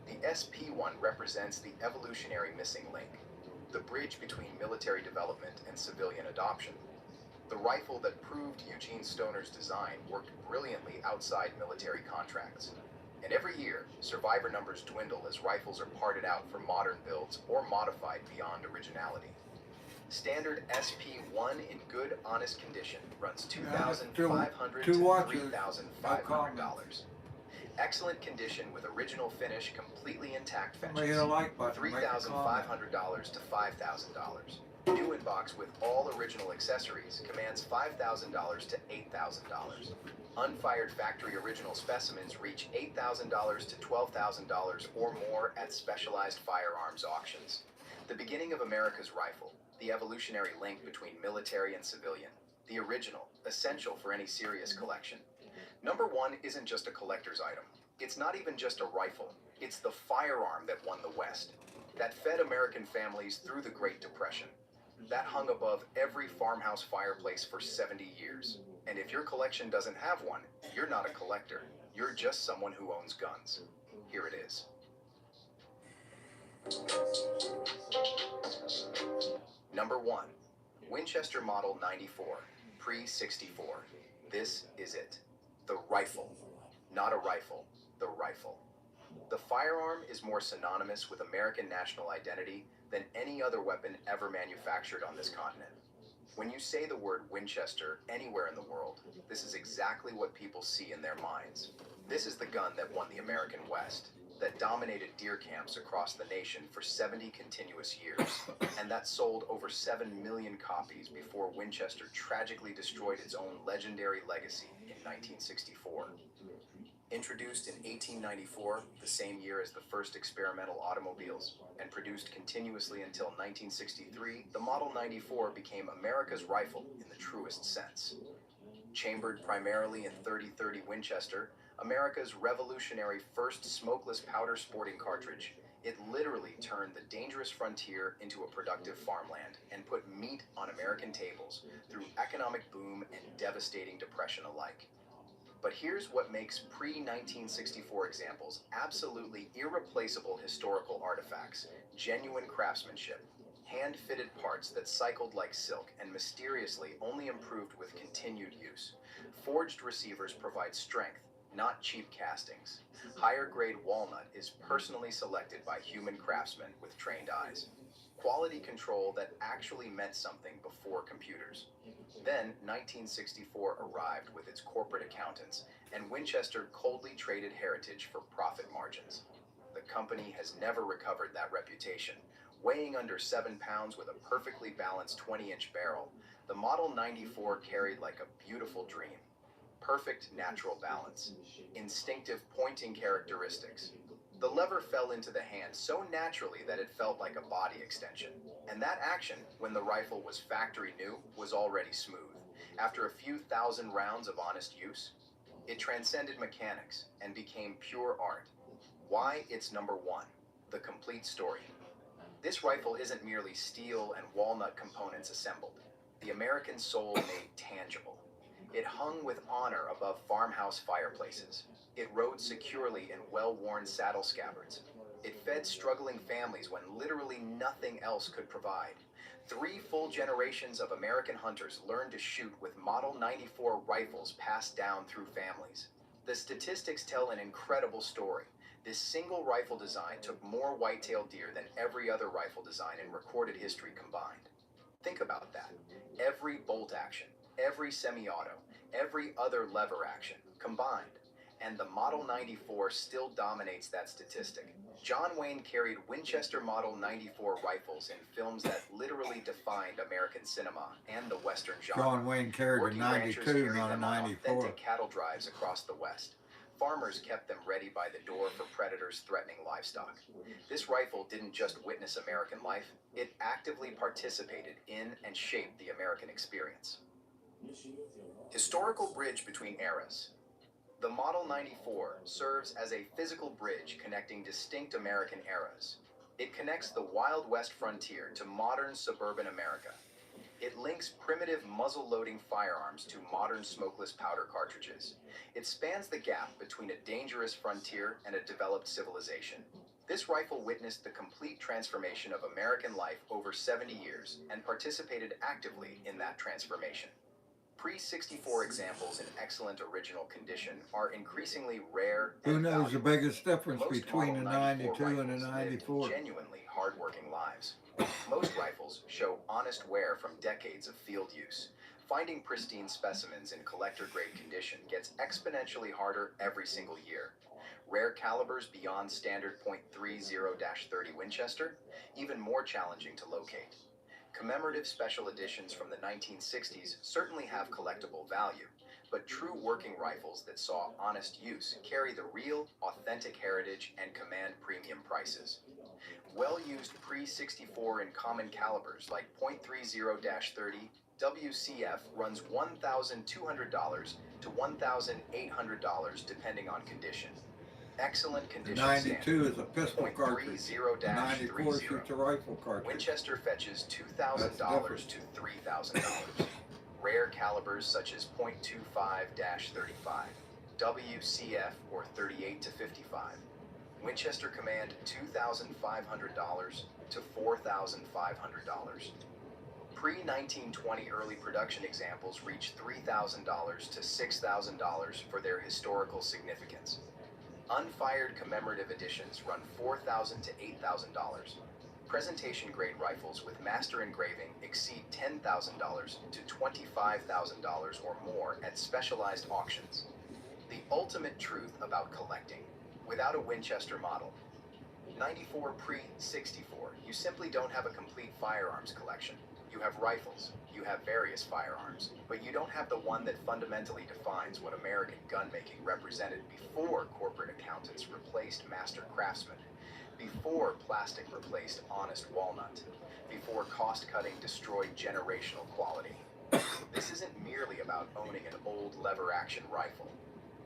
The SP1 represents the evolutionary missing link, the bridge between military development and civilian adoption. The rifle that proved Eugene Stoner's design worked brilliantly outside military contracts. And every year, survivor numbers dwindle as rifles are parted out for modern builds or modified beyond originality. Standard SP1 in good, honest condition runs $2,500 to $3,500. Excellent condition with original finish, completely intact fetches. $3,500 to $5,000. New in box with all original accessories commands $5,000 to $8,000. Unfired factory original specimens reach $8,000 to $12,000 or more at specialized firearms auctions. The beginning of America's rifle, the evolutionary link between military and civilian, the original, essential for any serious collection. Number 1 isn't just a collector's item. It's not even just a rifle. It's the firearm that won the West, that fed American families through the Great Depression, that hung above every farmhouse fireplace for 70 years. And if your collection doesn't have one, you're not a collector. You're just someone who owns guns. Here it is. Number 1. Winchester Model 94, pre-64. This is it. The rifle. Not a rifle, the rifle. The firearm is more synonymous with American national identity than any other weapon ever manufactured on this continent. When you say the word Winchester anywhere in the world, this is exactly what people see in their minds. This is the gun that won the American West, that dominated deer camps across the nation for 70 continuous years, and that sold over 7 million copies before Winchester tragically destroyed its own legendary legacy in 1964. Introduced in 1894, the same year as the first experimental automobiles, and produced continuously until 1963, the Model 94 became America's rifle in the truest sense. Chambered primarily in .30-30 Winchester, America's revolutionary first smokeless powder sporting cartridge, it literally turned the dangerous frontier into a productive farmland and put meat on American tables through economic boom and devastating depression alike. But here's what makes pre-1964 examples absolutely irreplaceable historical artifacts, genuine craftsmanship, hand-fitted parts that cycled like silk and mysteriously only improved with continued use. Forged receivers provide strength, not cheap castings. Higher-grade walnut is personally selected by human craftsmen with trained eyes. Quality control that actually meant something before computers. Then, 1964 arrived with its corporate accountants, and Winchester coldly traded heritage for profit margins. The company has never recovered that reputation. Weighing under 7 pounds with a perfectly balanced 20-inch barrel, the Model 94 carried like a beautiful dream. Perfect natural balance, instinctive pointing characteristics. The lever fell into the hand so naturally that it felt like a body extension. And that action, when the rifle was factory new, was already smooth. After a few thousand rounds of honest use, it transcended mechanics and became pure art. Why it's number one? The complete story. This rifle isn't merely steel and walnut components assembled. The American soul made tangible. It hung with honor above farmhouse fireplaces. It rode securely in well-worn saddle scabbards. It fed struggling families when literally nothing else could provide. 3 full generations of American hunters learned to shoot with Model 94 rifles passed down through families. The statistics tell an incredible story. This single rifle design took more white-tailed deer than every other rifle design in recorded history combined. Think about that. Every bolt action, every semi-auto, every other lever action combined. And the Model 94 still dominates that statistic. John Wayne carried Winchester Model 94 rifles in films that literally defined American cinema and the Western genre. John Wayne carried a Working ranchers 92, carried not a them on 94. authentic cattle drives across the West. Farmers kept them ready by the door for predators threatening livestock. This rifle didn't just witness American life, it actively participated in and shaped the American experience. Historical bridge between eras. The Model 94 serves as a physical bridge connecting distinct American eras. It connects the Wild West frontier to modern suburban America. It links primitive muzzle-loading firearms to modern smokeless powder cartridges. It spans the gap between a dangerous frontier and a developed civilization. This rifle witnessed the complete transformation of American life over 70 years and participated actively in that transformation. Pre-64 examples in excellent original condition are increasingly rare and Who knows the valuable. biggest difference Most between a Model 94 92 and a rifles lived 94? genuinely hard-working lives. Most rifles show honest wear from decades of field use. Finding pristine specimens in collector-grade condition gets exponentially harder every single year. Rare calibers beyond standard .30-30 Winchester, even more challenging to locate. Commemorative special editions from the 1960s certainly have collectible value, but true working rifles that saw honest use carry the real, authentic heritage and command premium prices. Well-used pre-64 in common calibers like .30-30 WCF runs $1,200 to $1,800 depending on condition. Excellent The condition 92 is a pistol cartridge. The 94 .30-30. shoots a rifle cartridge. Winchester fetches $2,000 to $3,000. Rare calibers such as .25-35, WCF or 38 to 55. Winchester Command $2,500 to $4,500. Pre-1920 early production examples reach $3,000 to $6,000 for their historical significance. Unfired commemorative editions run $4,000 to $8,000. Presentation-grade rifles with master engraving exceed $10,000 to $25,000 or more at specialized auctions. The ultimate truth about collecting. Without a Winchester model, 94 pre-64, you simply don't have a complete firearms collection. You have rifles, you have various firearms, but you don't have the one that fundamentally defines what American gun-making represented before corporate accountants replaced master craftsmen, before plastic replaced honest walnut, before cost-cutting destroyed generational quality. This isn't merely about owning an old lever-action rifle.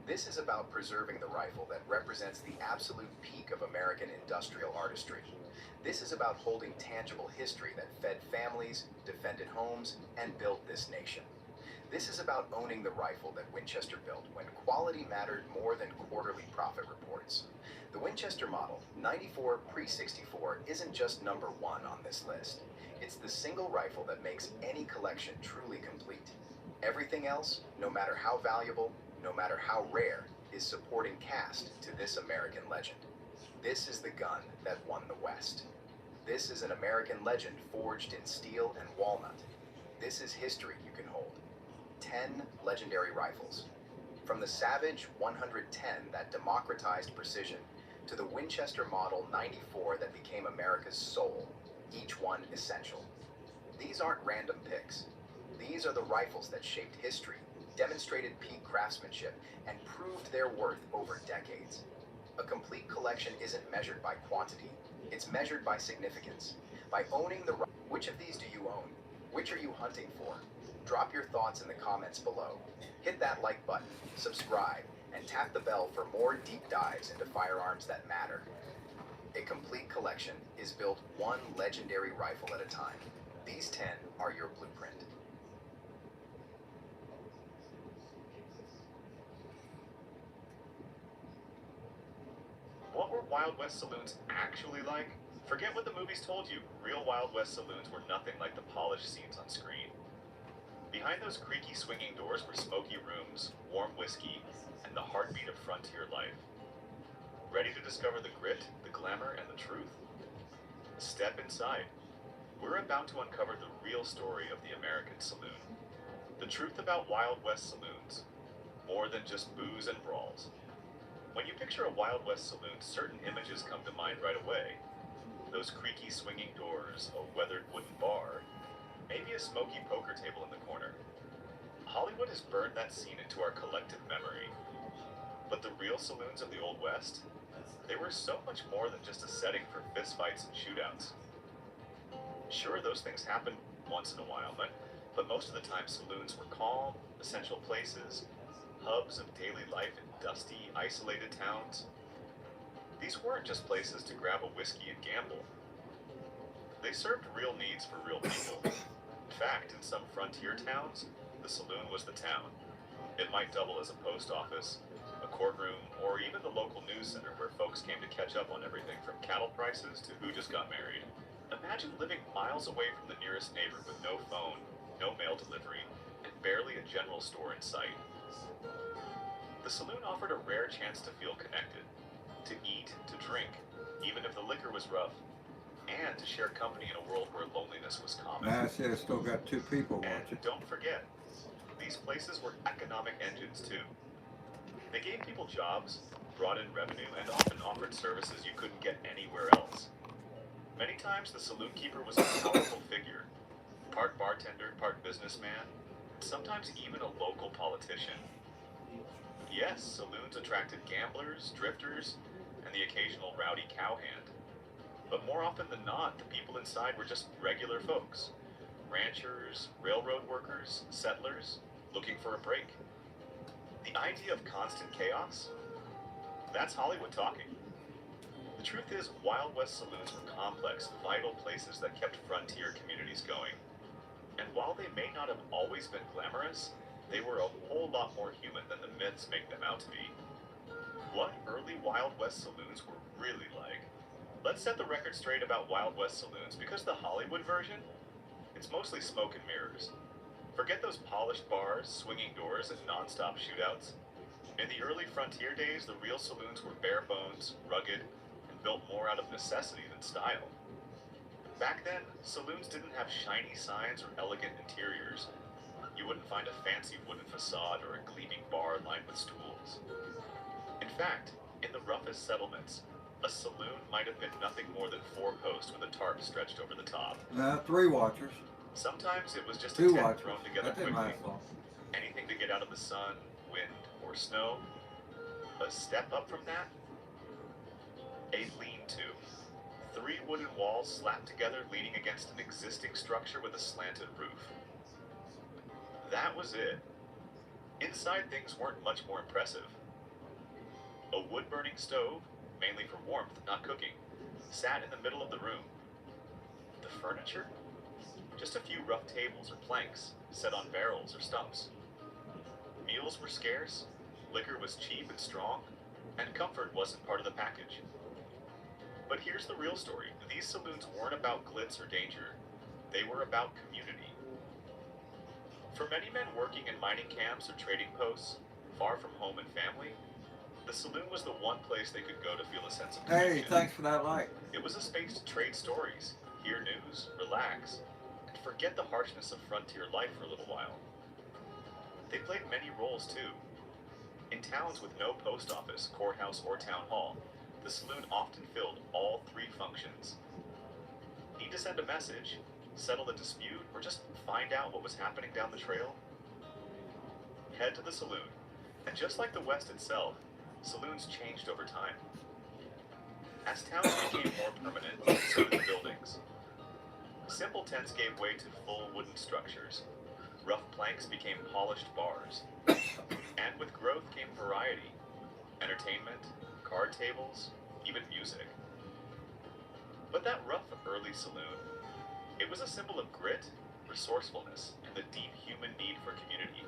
This is about preserving the rifle that represents the absolute peak of American industrial artistry. This is about holding tangible history that fed families, defended homes, and built this nation. This is about owning the rifle that Winchester built when quality mattered more than quarterly profit reports. The Winchester Model 94 pre-64 isn't just number one on this list. It's the single rifle that makes any collection truly complete. Everything else, no matter how valuable, no matter how rare, is supporting cast to this American legend. This is the gun that won the West. This is an American legend forged in steel and walnut. This is history you can hold. 10 legendary rifles. From the Savage 110 that democratized precision to the Winchester Model 94 that became America's soul, each one essential. These aren't random picks. These are the rifles that shaped history, demonstrated peak craftsmanship, and proved their worth over decades. A complete collection isn't measured by quantity, it's measured by significance. By owning the which of these do you own? Which are you hunting for? Drop your thoughts in the comments below. Hit that like button, subscribe, and tap the bell for more deep dives into firearms that matter. A complete collection is built one legendary rifle at a time. These 10 are your blueprint. What were Wild West saloons actually like? Forget what the movies told you. Real Wild West saloons were nothing like the polished scenes on screen. Behind those creaky swinging doors were smoky rooms, warm whiskey, and the heartbeat of frontier life. Ready to discover the grit, the glamour, and the truth? Step inside. We're about to uncover the real story of the American saloon. The truth about Wild West saloons. More than just booze and brawls. When you picture a Wild West saloon, certain images come to mind right away. Those creaky swinging doors, a weathered wooden bar, maybe a smoky poker table in the corner. Hollywood has burned that scene into our collective memory. But the real saloons of the Old West, they were so much more than just a setting for fistfights and shootouts. Sure, those things happened once in a while, but most of the time saloons were calm, essential places, hubs of daily life in dusty, isolated towns. These weren't just places to grab a whiskey and gamble. They served real needs for real people. In fact, in some frontier towns, the saloon was the town. It might double as a post office, a courtroom, or even the local news center where folks came to catch up on everything from cattle prices to who just got married. Imagine living miles away from the nearest neighbor with no phone, no mail delivery, and barely a general store in sight. The saloon offered a rare chance to feel connected, to eat, to drink, even if the liquor was rough, and to share company in a world where loneliness was common. I see I still got 2 people And watching. don't forget, these places were economic engines too. They gave people jobs, brought in revenue, and often offered services you couldn't get anywhere else. Many times the saloon keeper was a powerful figure, part bartender, part businessman, and sometimes even a local politician. Yes, saloons attracted gamblers, drifters, and the occasional rowdy cowhand. But more often than not, the people inside were just regular folks. Ranchers, railroad workers, settlers, looking for a break. The idea of constant chaos? That's Hollywood talking. The truth is, Wild West saloons were complex, vital places that kept frontier communities going. And while they may not have always been glamorous, they were a whole lot more human than the myths make them out to be. What early Wild West saloons were really like? Let's set the record straight about Wild West saloons, because the Hollywood version, it's mostly smoke and mirrors. Forget those polished bars, swinging doors, and non-stop shootouts. In the early frontier days, the real saloons were bare bones, rugged, and built more out of necessity than style. Back then, saloons didn't have shiny signs or elegant interiors. You wouldn't find a fancy wooden facade or a gleaming bar lined with stools. In fact, in the roughest settlements, a saloon might have been nothing more than 4 posts with a tarp stretched over the top. 3 watchers. Sometimes it was just 2 a tent watchers. thrown together That didn't quickly. last long. Anything to get out of the sun, wind, or snow. A step up from that, a lean-to. 3 wooden walls slapped together leaning against an existing structure with a slanted roof. That was it. Inside, things weren't much more impressive. A wood-burning stove, mainly for warmth, not cooking, sat in the middle of the room. The furniture? Just a few rough tables or planks set on barrels or stumps. Meals were scarce, liquor was cheap and strong, and comfort wasn't part of the package. But here's the real story. These saloons weren't about glitz or danger. They were about community. For many men working in mining camps or trading posts, far from home and family, the saloon was the one place they could go to feel a sense of Hey, connection. thanks for that like. It was a space to trade stories, hear news, relax, and forget the harshness of frontier life for a little while. They played many roles too. In towns with no post office, courthouse, or town hall, the saloon often filled all three functions. Need to send a message, settle a dispute, or just find out what was happening down the trail? Head to the saloon, and just like the West itself, saloons changed over time. As towns became more permanent, so did the buildings. Simple tents gave way to full wooden structures. Rough planks became polished bars. And with growth came variety, entertainment, card tables, even music. But that rough early saloon, it was a symbol of grit, resourcefulness, and the deep human need for community,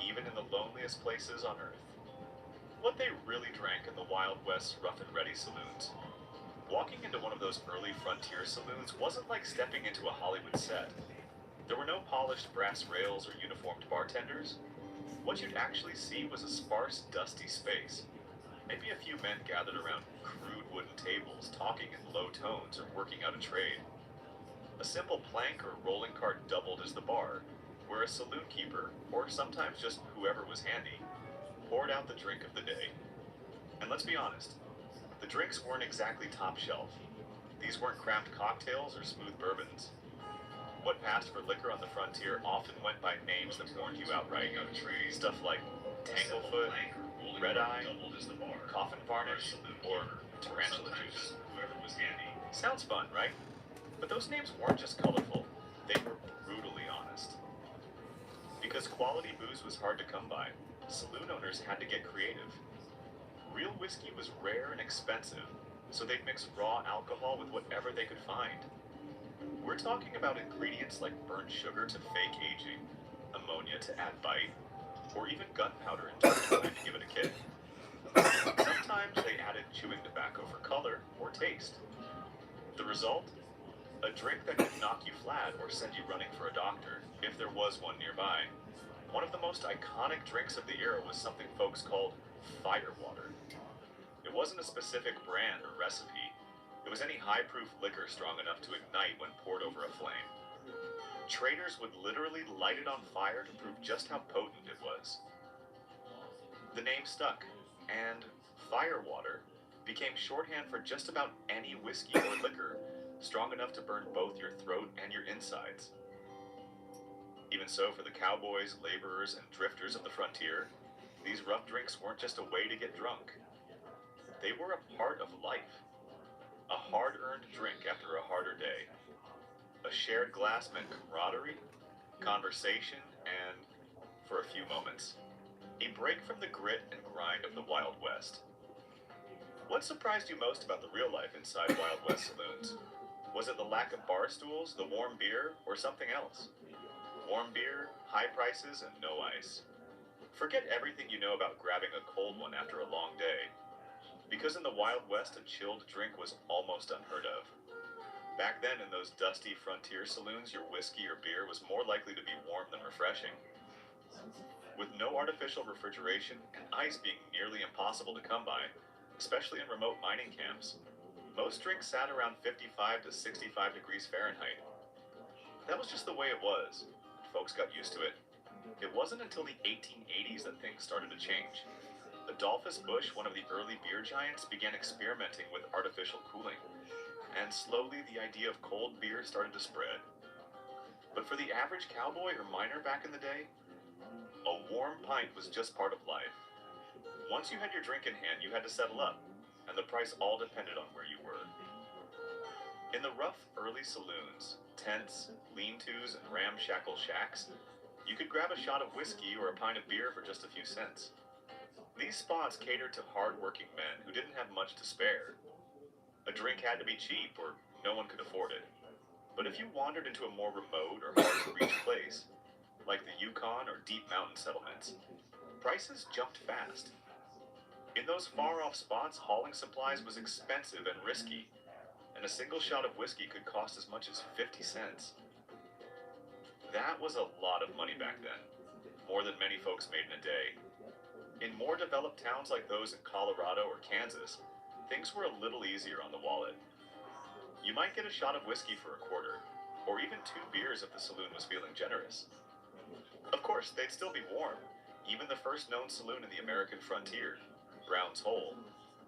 even in the loneliest places on earth. What they really drank in the Wild West's rough and ready saloons. Walking into one of those early frontier saloons wasn't like stepping into a Hollywood set. There were no polished brass rails or uniformed bartenders. What you'd actually see was a sparse, dusty space. Maybe a few men gathered around crude wooden tables, talking in low tones or working out a trade. A simple plank or rolling cart doubled as the bar, where a saloon keeper, or sometimes just whoever was handy, poured out the drink of the day. And let's be honest, the drinks weren't exactly top shelf. These weren't craft cocktails or smooth bourbons. What passed for liquor on the frontier often went by names that warned you outright. Stuff like Tanglefoot, Red Eye, Coffin Varnish, or Tarantula Juice. Sounds fun, right? But those names weren't just colorful, they were brutally honest. Because quality booze was hard to come by, saloon owners had to get creative. Real whiskey was rare and expensive, so they'd mix raw alcohol with whatever they could find. We're talking about ingredients like burnt sugar to fake aging, ammonia to add bite, or even gunpowder in turpentine to give it a kick. Sometimes they added chewing tobacco for color or taste. The result? A drink that could knock you flat or send you running for a doctor, if there was one nearby. One of the most iconic drinks of the era was something folks called firewater. It wasn't a specific brand or recipe. It was any high-proof liquor strong enough to ignite when poured over a flame. Traders would literally light it on fire to prove just how potent it was. The name stuck, and firewater became shorthand for just about any whiskey or liquor strong enough to burn both your throat and your insides. Even so, for the cowboys, laborers, and drifters of the frontier, these rough drinks weren't just a way to get drunk. They were a part of life. A hard-earned drink after a harder day. A shared glass meant camaraderie, conversation, and, for a few moments, a break from the grit and grind of the Wild West. What surprised you most about the real life inside Wild West saloons? Was it the lack of bar stools, the warm beer, or something else? Warm beer, high prices, and no ice. Forget everything you know about grabbing a cold one after a long day. Because in the Wild West, a chilled drink was almost unheard of. Back then, in those dusty frontier saloons, your whiskey or beer was more likely to be warm than refreshing. With no artificial refrigeration and ice being nearly impossible to come by, especially in remote mining camps, most drinks sat around 55 to 65 degrees Fahrenheit. That was just the way it was. Folks got used to it. It wasn't until the 1880s that things started to change. Adolphus Busch, one of the early beer giants, began experimenting with artificial cooling, and slowly the idea of cold beer started to spread. But for the average cowboy or miner back in the day, a warm pint was just part of life. Once you had your drink in hand, you had to settle up, and the price all depended on where you were. In the rough early saloons, tents, lean-tos, and ramshackle shacks, you could grab a shot of whiskey or a pint of beer for just a few cents. These spots catered to hard-working men who didn't have much to spare. A drink had to be cheap, or no one could afford it. But if you wandered into a more remote or hard-to-reach place, like the Yukon or deep mountain settlements, prices jumped fast. In those far-off spots, hauling supplies was expensive and risky, and a single shot of whiskey could cost as much as 50 cents. That was a lot of money back then, more than many folks made in a day. In more developed towns like those in Colorado or Kansas, things were a little easier on the wallet. You might get a shot of whiskey for a quarter, or even 2 beers if the saloon was feeling generous. Of course, they'd still be warm. Even the first known saloon in the American frontier, Brown's Hole,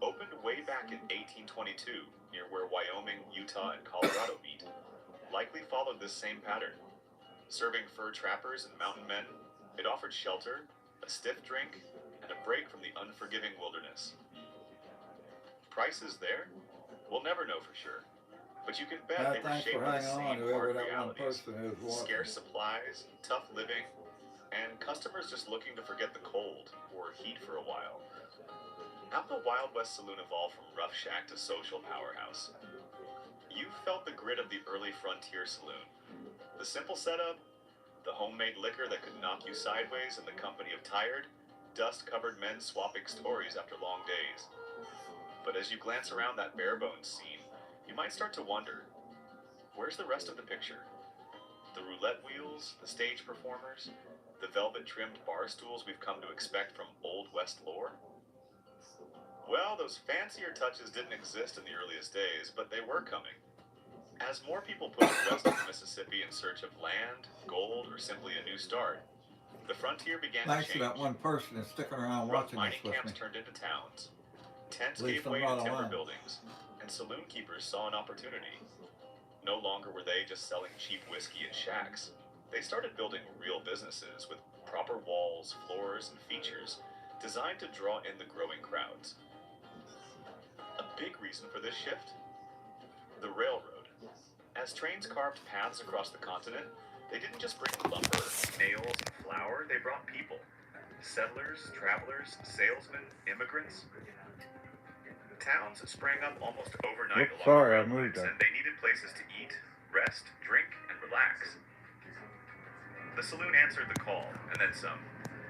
opened way back in 1822 near where Wyoming, Utah, and Colorado meet. Likely followed this same pattern. Serving fur trappers and mountain men, it offered shelter, a stiff drink, and a break from the unforgiving wilderness. Prices there? We'll never know for sure. But you can bet they were Thanks shaped for by the hanging on, same whoever hard that one realities. person is watching. Scarce supplies, tough living, and customers just looking to forget the cold or heat for a while. How the Wild West Saloon evolved from rough shack to social powerhouse? You felt the grit of the early frontier saloon. The simple setup, the homemade liquor that could knock you sideways in the company of tired, dust-covered men swapping stories after long days. But as you glance around that bare-bones scene, you might start to wonder, where's the rest of the picture? The roulette wheels, the stage performers, the velvet-trimmed bar stools we've come to expect from Old West lore? Well, those fancier touches didn't exist in the earliest days, but they were coming. As more people pushed west of the Mississippi in search of land, gold, or simply a new start, the frontier began Thanks to to change. that one person that's sticking around Rough watching mining this with camps me. turned into towns. Tents At least gave I'm way to not timber alone. buildings, and saloon keepers saw an opportunity. No longer were they just selling cheap whiskey in shacks. They started building real businesses with proper walls, floors, and features designed to draw in the growing crowds. A big reason for this shift? The railroad. As trains carved paths across the continent, they didn't just bring lumber, nails, and flour, they brought people. Settlers, travelers, salesmen, immigrants. Towns sprang up almost overnight Oops, along sorry, the I moved railroads, there. and they needed places to eat, rest, drink, and relax. The saloon answered the call, and then some.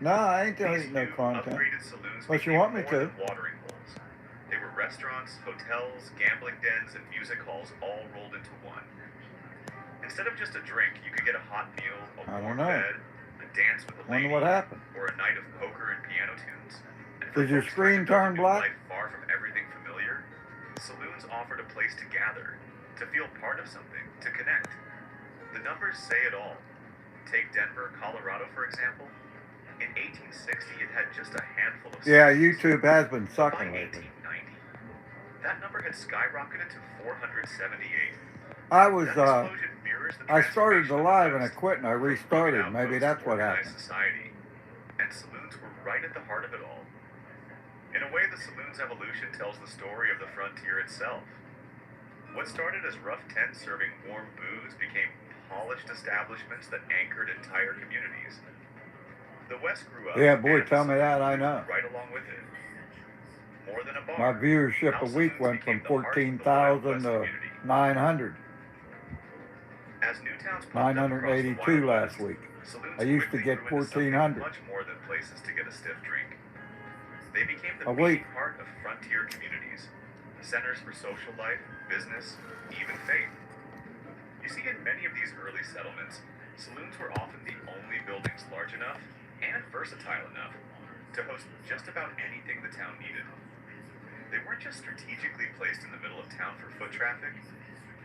No, I ain't These deleting no new, content. upgraded saloons Unless you became want me more to. than watering holes. They were restaurants, hotels, gambling dens, and music halls all rolled into one. Instead of just a drink, you could get a hot meal, a I warm don't know. bed, a dance with a lady, Wonder what happened. or a night of poker and piano tunes. And for Did your folks screen trying to build a turn new black? life far from everything familiar, saloons offered a place to gather, to feel part of something, to connect. The numbers say it all. Take Denver, Colorado, for example. In 1860, it had just a handful of Yeah, saloons. YouTube has been By sucking lately. 1890, that number had skyrocketed to 478. I was, That explosion mirrors the I started the transformation of live and I West, quit and I from moving restarted. outposts Maybe to that's what organized happened. society. And saloons were right at the heart of it all. In a way, the saloon's evolution tells the story of the frontier itself. What started as rough tents serving warm booze became polished establishments that anchored entire communities. The West grew up. Yeah, boy, and tell the me that, I saloon know. grew right along with it. More than a bar. My viewership How a week saloons went from became the heart of the Wild 14,000 West to community. 900. As new towns popped up across the 982 Wild last West, week. saloons I used to quickly get grew into something 1,400. much more than places to get a stiff drink. They became the A beating week. heart of frontier communities, centers for social life, business, even faith. You see, in many of these early settlements, saloons were often the only buildings large enough and versatile enough to host just about anything the town needed. They weren't just strategically placed in the middle of town for foot traffic.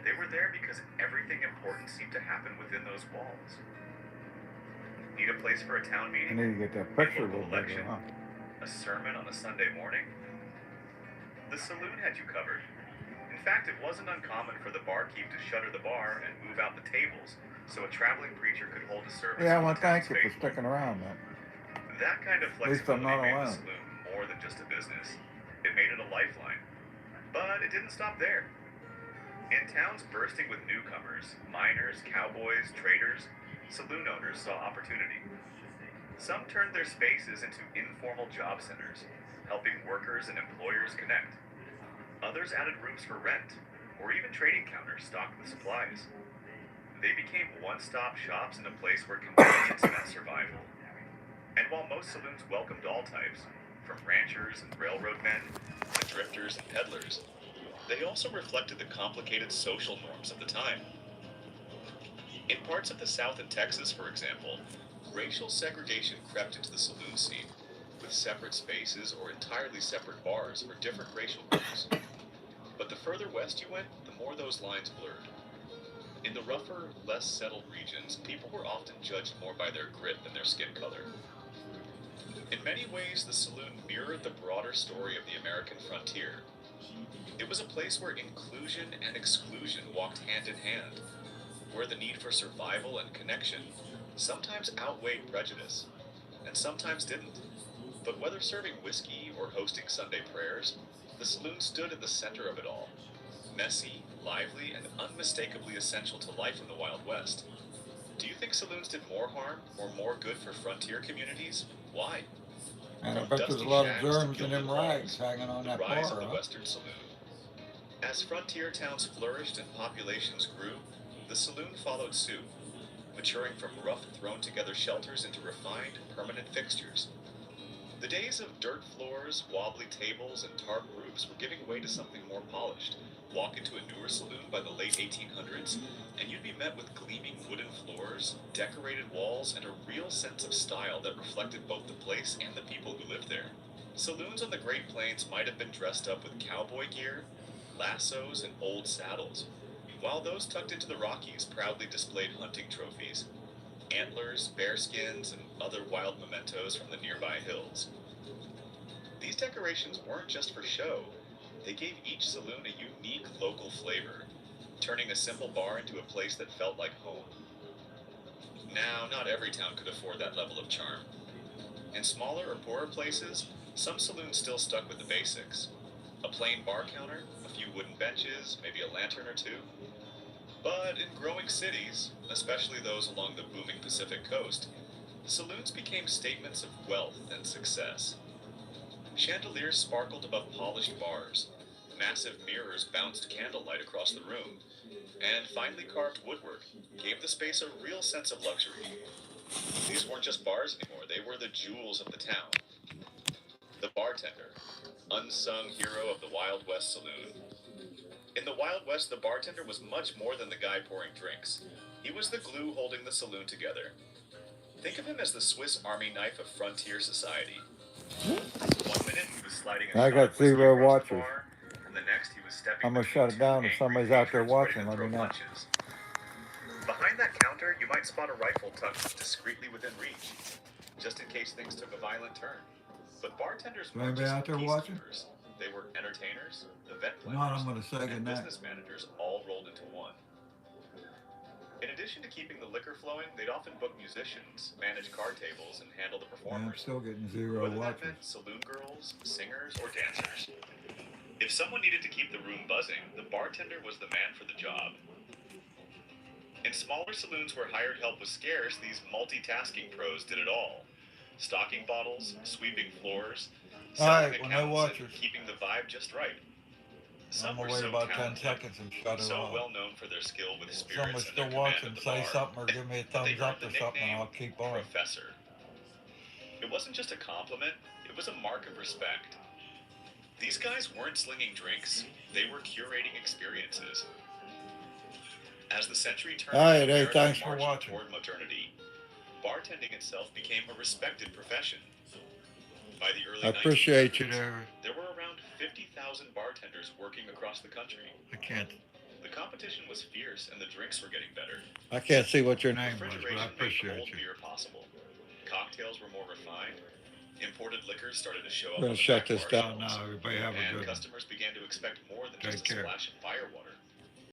They were there because everything important seemed to happen within those walls. Need a place for a town I meeting? need to get that picture a local little bigger, election? huh? A sermon on a Sunday morning? The saloon had you covered. In fact, it wasn't uncommon for the barkeep to shutter the bar and move out the tables so a traveling preacher could hold a service. Yeah, for well, the town's thank you for faithful. sticking around, man. That kind of At least I'm flexibility not made the alone. saloon more than just a business. It made it a lifeline. But it didn't stop there. In towns bursting with newcomers, miners, cowboys, traders, saloon owners saw opportunity. Some turned their spaces into informal job centers, helping workers and employers connect. Others added rooms for rent, or even trading counters stocked with supplies. They became one-stop shops and a place where convenience met survival. And while most saloons welcomed all types, from ranchers and railroad men to drifters and peddlers, they also reflected the complicated social norms of the time. In parts of the South and Texas, for example, racial segregation crept into the saloon scene, with separate spaces or entirely separate bars for different racial groups. But the further west you went, the more those lines blurred. In the rougher, less settled regions, people were often judged more by their grit than their skin color. In many ways, the saloon mirrored the broader story of the American frontier. It was a place where inclusion and exclusion walked hand in hand, where the need for survival and connection sometimes outweighed prejudice, and sometimes didn't. But whether serving whiskey or hosting Sunday prayers, the saloon stood at the center of it all. Messy, lively, and unmistakably essential to life in the Wild West. Do you think saloons did more harm or more good for frontier communities? Why? And I From bet there's a dusty lot of shacks to germs in gilded them rags halls, hanging on the that rise bar, of the huh? Western saloon. As frontier towns flourished and populations grew, the saloon followed suit, maturing from rough, thrown-together shelters into refined, permanent fixtures. The days of dirt floors, wobbly tables, and tarp roofs were giving way to something more polished. Walk into a newer saloon by the late 1800s, and you'd be met with gleaming wooden floors, decorated walls, and a real sense of style that reflected both the place and the people who lived there. Saloons on the Great Plains might have been dressed up with cowboy gear, lassos, and old saddles, while those tucked into the Rockies proudly displayed hunting trophies, antlers, bearskins, and other wild mementos from the nearby hills. These decorations weren't just for show, they gave each saloon a unique local flavor, turning a simple bar into a place that felt like home. Now, not every town could afford that level of charm. In smaller or poorer places, some saloons still stuck with the basics. A plain bar counter, a few wooden benches, maybe a lantern or two. But in growing cities, especially those along the booming Pacific coast, saloons became statements of wealth and success. Chandeliers sparkled above polished bars, massive mirrors bounced candlelight across the room, and finely carved woodwork gave the space a real sense of luxury. These weren't just bars anymore, they were the jewels of the town. The bartender, unsung hero of the Wild West saloon. In the Wild West, the bartender was much more than the guy pouring drinks. He was the glue holding the saloon together. Think of him as the Swiss Army knife of frontier society. 1 minute he was sliding a I shot got of whiskey 0 across the watchers. bar, and the next he was stepping I'm gonna between shut it two down if angry somebody's out there patrons ready watching. to Let throw me know. punches. Behind that counter, you might spot a rifle tucked discreetly within reach, just in case things took a violent turn. But bartenders Is weren't anybody just out there watching? peacekeepers. They were entertainers, event If not, I'm planners, gonna say and goodnight. business managers all rolled into one. In addition to keeping the liquor flowing, they'd often book musicians, manage card tables, and handle the I'm performers. still getting 0 Whether that watchers. meant saloon girls, singers, or dancers. If someone needed to keep the room buzzing, the bartender was the man for the job. In smaller saloons where hired help was scarce, these multitasking pros did it all. Stocking bottles, sweeping floors, selling Alright, well, no accounts, watchers. and keeping the vibe just right. I'm Some gonna were wait so about 10 talented, seconds and shut it so off. well known for their skill with If spirits someone's and their still command watching, of the say bar, something or give me a that they thumbs earned up the or something and nickname I'll keep on. Professor. It wasn't just a compliment, it was a mark of respect. These guys weren't slinging drinks, they were curating experiences. As the century turned, Alright, and hey, America thanks for marched watching. toward modernity, bartending itself became a respected profession. By the early I appreciate you 1900s, there. there were around 50,000 bartenders working across the country. I can't The competition was fierce and the drinks were getting better. see what your name was, but Refrigeration I made appreciate cold you. beer possible. Cocktails were more refined. Imported liquors started to show up I'm gonna on the shut back this bar down shelves, now. Everybody have a and good one. customers began to expect more than Take just a care. splash of firewater.